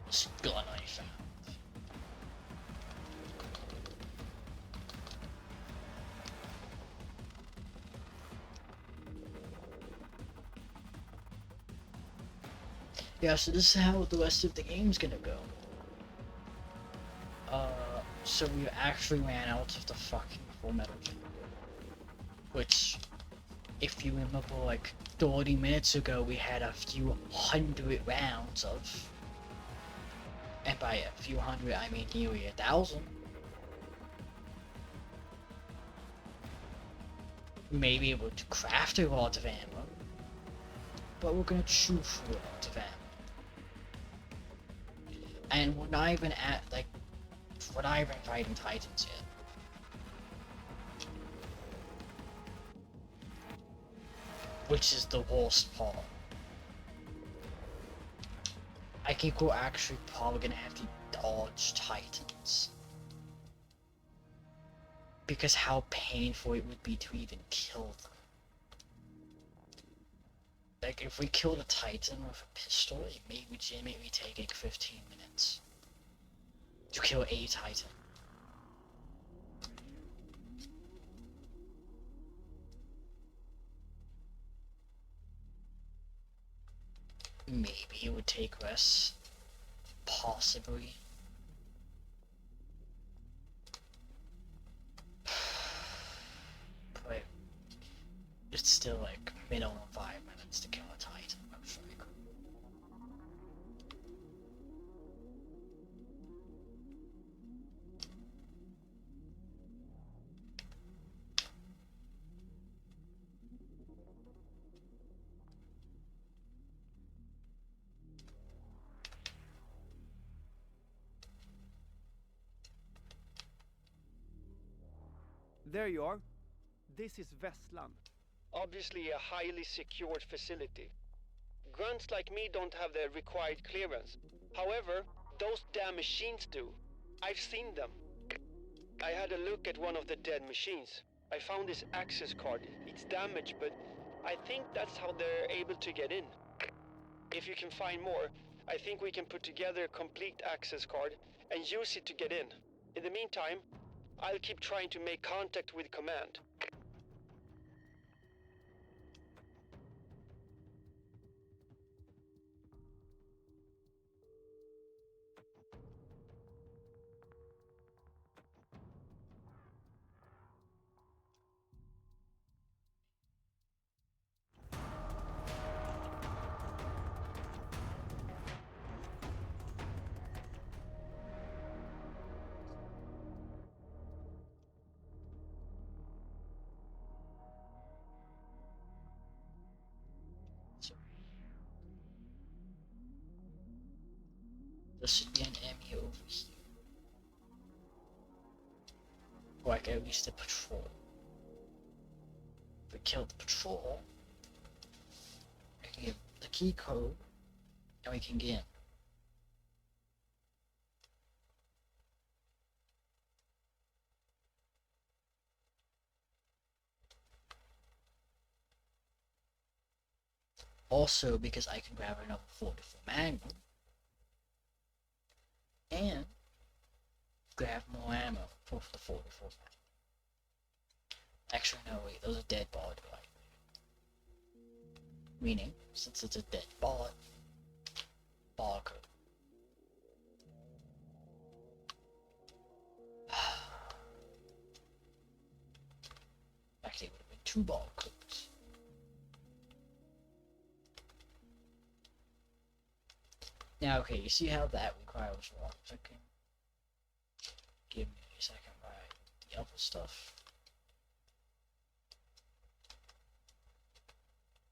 Speaker 1: This gun I found. Yeah, so this is how the rest of the game's gonna go. So we actually ran out of the fucking full metal kit. Which, if you remember, like 30 minutes ago, we had a few hundred rounds of. And by a few hundred, I mean nearly 1,000. We may be able to craft a lot of ammo, but we're gonna chew through a lot of ammo. And we're not even at, like, we're not even fighting Titans yet. Which is the worst part. I think we're actually probably gonna have to dodge Titans. Because how painful it would be to even kill them. Like, if we kill the Titan with a pistol, it may legitimately take like 15 minutes. To kill a Titan. Maybe it would take less. Possibly. But it's still like minimum 5 minutes to kill a Titan, looks like.
Speaker 7: There you are. This is Vestland.
Speaker 6: Obviously a highly secured facility. Grunts like me don't have the required clearance. However, those damn machines do. I've seen them. I had a look at one of the dead machines. I found this access card. It's damaged, but I think that's how they're able to get in. If you can find more, I think we can put together a complete access card and use it to get in. In the meantime, I'll keep trying to make contact with command. There should be an enemy over here. Or like at least a patrol. If we kill the patrol, I
Speaker 1: can get the key code, and we can get in. Also, because I can grab another 44 Magnum and grab more ammo for the 44 Magnum. Actually, no, wait, those are dead bot, right? Meaning, since it's a dead bot, code. Actually, it would have been 2 ball codes. Now, okay, you see how that requires 1 second? Give me a second, right? The other stuff.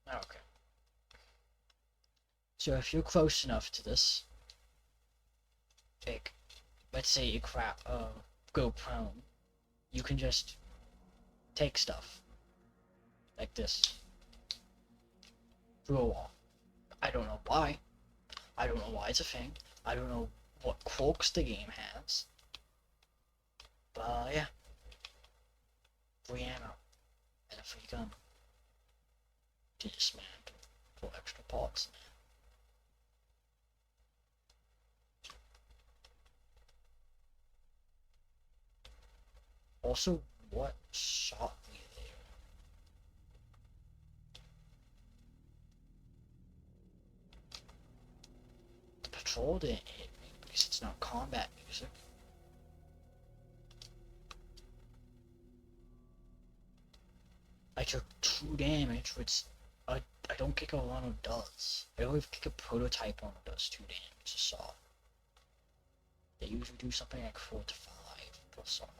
Speaker 1: Okay. So if you're close enough to this, like, let's say you go prone, you can just take stuff like this through a wall. I don't know why. I don't know why it's a thing. I don't know what quirks the game has. But yeah. Free ammo. And a free gun. To dismantle for extra parts. Also, what shot me there? The patrol didn't hit me because it's not combat music. I took 2 damage, which I don't think a Lano does. I don't even think a prototype Lano does 2 damage assault. They usually do something like 4 to 5 per assault.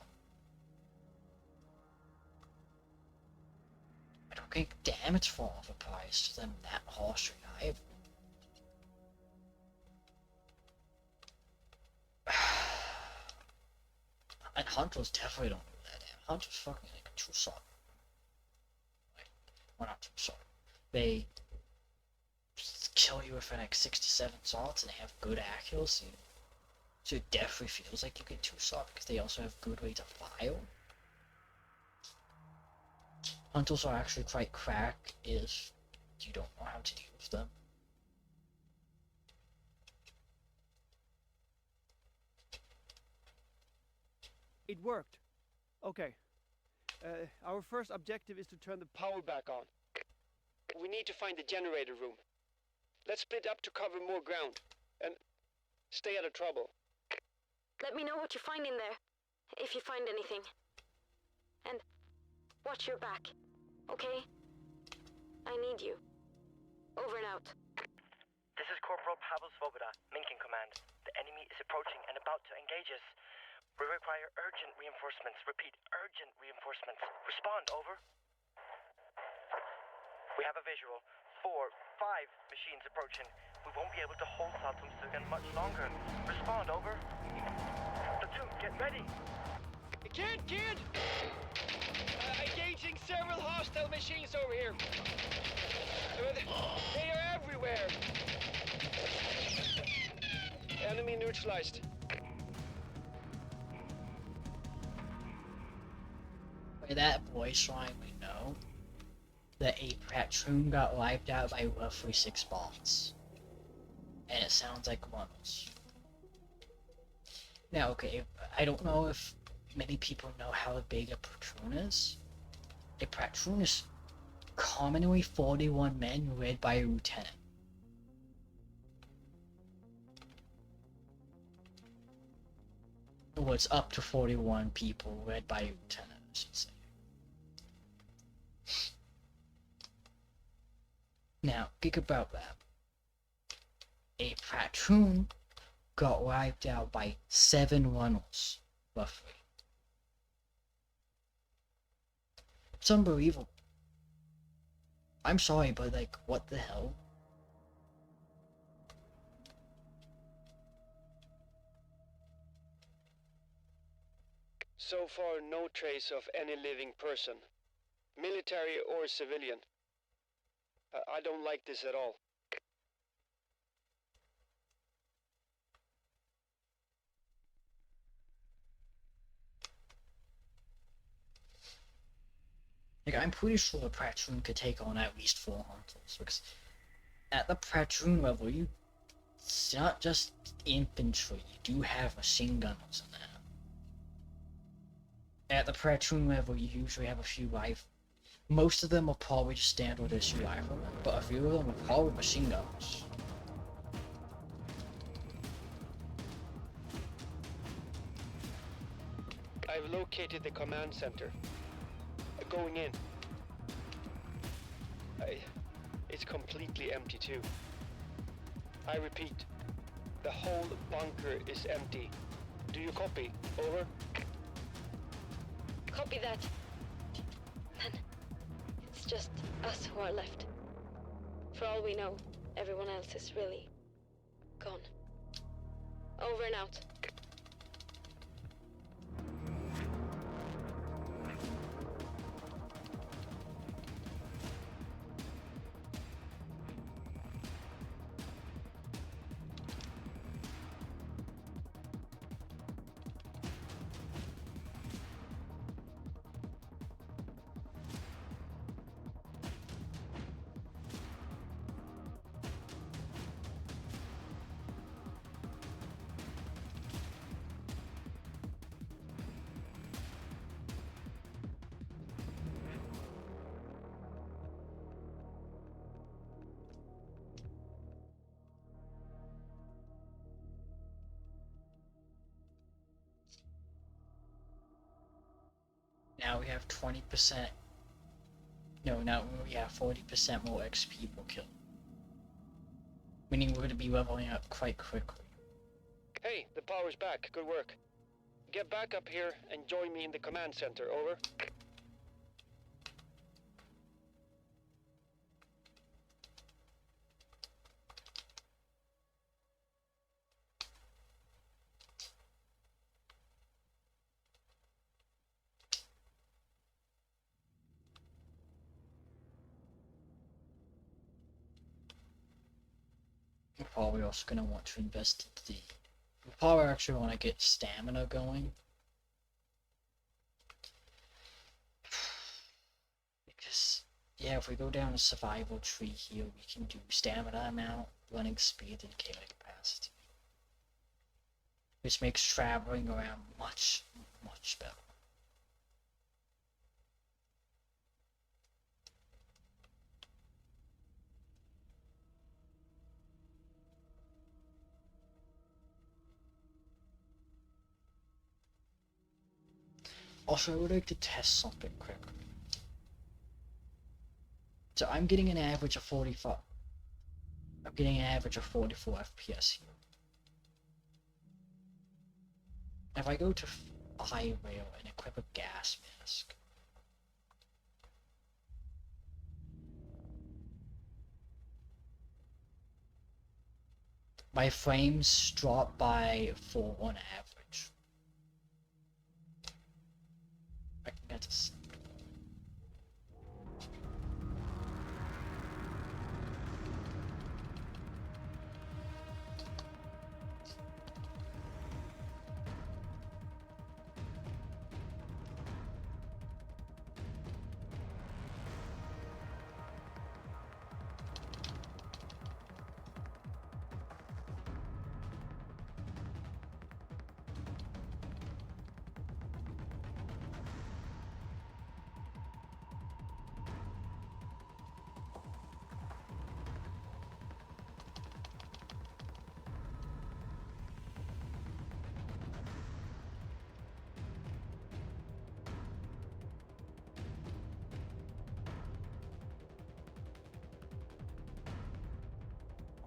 Speaker 1: I don't think damage fall off applies to them that harshly either. And Hunters definitely don't do that damage. Hunters fucking like a 2 shot. Well, not 2 shot. They kill you within like 6 to 7 shots and they have good accuracy. So it definitely feels like you get 2 shot because they also have good rate of fire. Hunters are actually quite cracked if you don't know how to deal with them.
Speaker 7: It worked. Okay. Our first objective is to turn the
Speaker 6: Power back on. We need to find the generator room. Let's split up to cover more ground. And stay out of trouble.
Speaker 2: Let me know what you find in there, if you find anything. And watch your back, okay? I need you. Over and out.
Speaker 8: This is Corporal Pavel Svoboda, Minkin Command. The enemy is approaching and about to engage us. We require urgent reinforcements. Repeat, urgent reinforcements. Respond, over. We have a visual. 4, 5 machines approaching. We won't be able to hold Saltumsugan much longer. Respond, over. Platoon, get ready.
Speaker 6: Kid! Engaging several hostile machines over here. They are everywhere. Enemy neutralized.
Speaker 1: By that voice line, we know that a platoon got wiped out by roughly 6 bots. And it sounds like Runnels. Now, okay, I don't know if many people know how big a platoon is. A platoon is commonly 41 men led by a lieutenant. Well, it's up to 41 people led by a lieutenant, I should say. Now, think about that. A platoon got wiped out by 7 Runnels, roughly. It's unbelievable. I'm sorry, but like, what the hell?
Speaker 6: So far, no trace of any living person, military or civilian. I don't like this at all.
Speaker 1: Like, I'm pretty sure the platoon could take on at least 4 hunters, because at the platoon level, it's not just infantry, you do have machine gunners in there. At the platoon level, you usually have a few rifles. Most of them are probably just standard issue riflemen, but a few of them are probably machine gunners.
Speaker 6: I've located the command center. Going in. It's completely empty too. I repeat, the whole bunker is empty. Do you copy? Over?
Speaker 2: Copy that. Then it's just us who are left. For all we know, everyone else is really gone. Over and out.
Speaker 1: Now we have 20%. No, now we have 40% more XP per kill. Meaning we're going to be leveling up quite quickly.
Speaker 6: Hey, the power's back. Good work. Get back up here and join me in the command center. Over.
Speaker 1: We're probably also going to want to invest in the... We'll probably actually want to get stamina going. Because, yeah, if we go down a survival tree here, we can do stamina amount, running speed, and killing capacity. Which makes traveling around much, much better. Also, I would like to test something quickly. So I'm getting an average of 45. I'm getting an average of 44 FPS here. If I go to high rail and equip a gas mask, my frames drop by 4 on average. I can get to...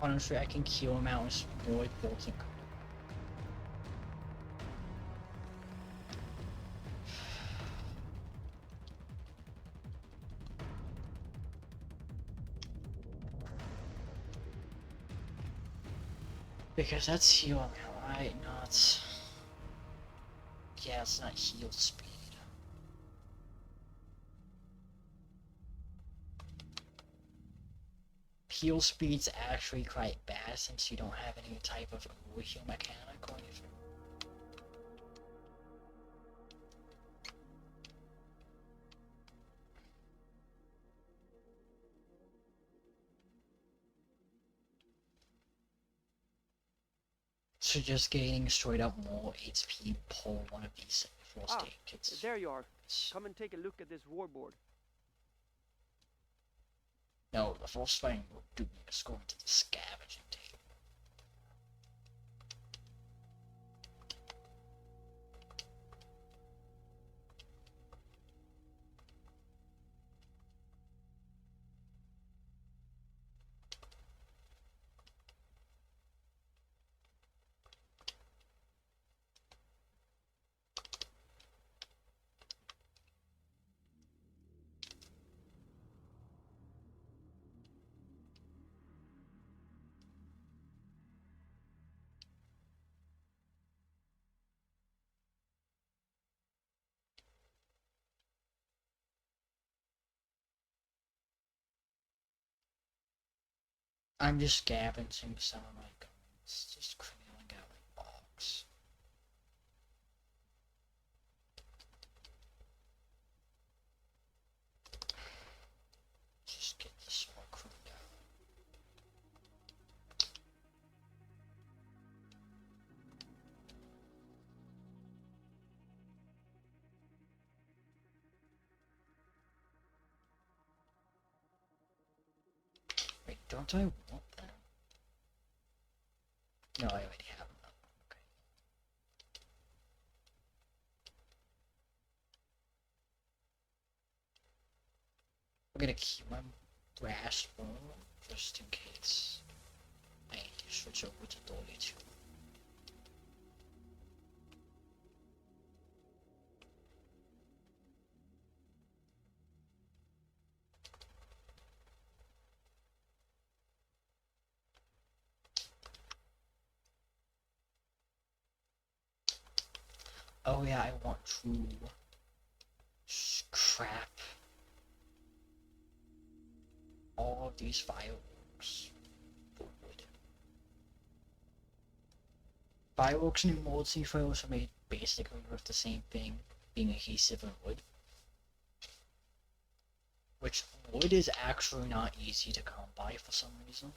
Speaker 1: Honestly, I can kill him out with void bolting. Because that's healing, right? Not... Yeah, it's not heal speed. heal speed's actually quite bad since you don't have any type of heal mechanic or anything. So just gaining straight up more HP per one of these first aid kits.
Speaker 7: There you are. Come and take a look at this warboard.
Speaker 1: No, the first thing we'll do is go into the scavenging table. I'm just scavenging some of my guns, just clearing out my box. Just get this one cleaned out. Wait, don't I want that? No, I already have them. Okay. I'm gonna keep my brass bone just in case I need to switch over to 32. Oh yeah, I want to scrap all of these fireworks for wood. Fireworks and emergency flares are made basically with the same thing, being adhesive and wood. Which wood is actually not easy to come by for some reason.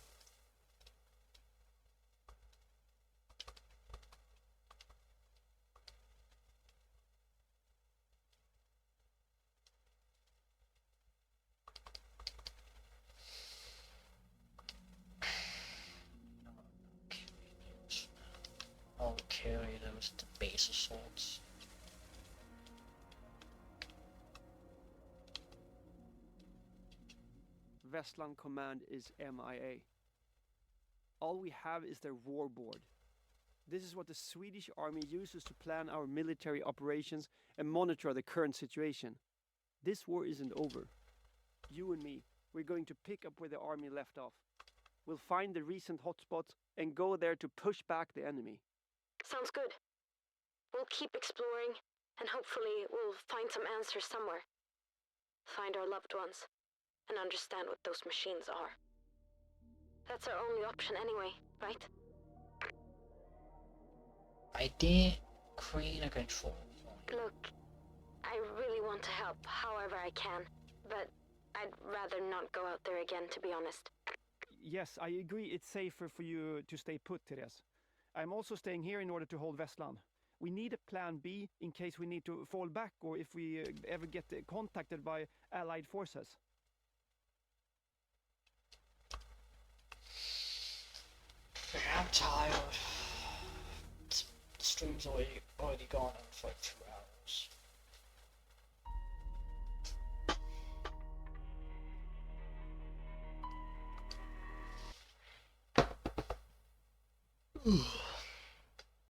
Speaker 1: I'll carry those to base assaults.
Speaker 7: Vestland Command is MIA. All we have is their warboard. This is what the Swedish army uses to plan our military operations and monitor the current situation. This war isn't over. You and me, we're going to pick up where the army left off. We'll find the recent hotspots and go there to push back the enemy.
Speaker 2: Sounds good. We'll keep exploring, and hopefully we'll find some answers somewhere. Find our loved ones, and understand what those machines are. That's our only option anyway, right?
Speaker 1: I didn't create a control point.
Speaker 2: Look, I really want to help however I can, but I'd rather not go out there again, to be honest.
Speaker 7: Yes, I agree it's safer for you to stay put, Therese. I'm also staying here in order to hold Vestland. We need a plan B in case we need to fall back or if we ever get contacted by Allied forces.
Speaker 1: I'm tired. The stream's already gone on for like 2 hours.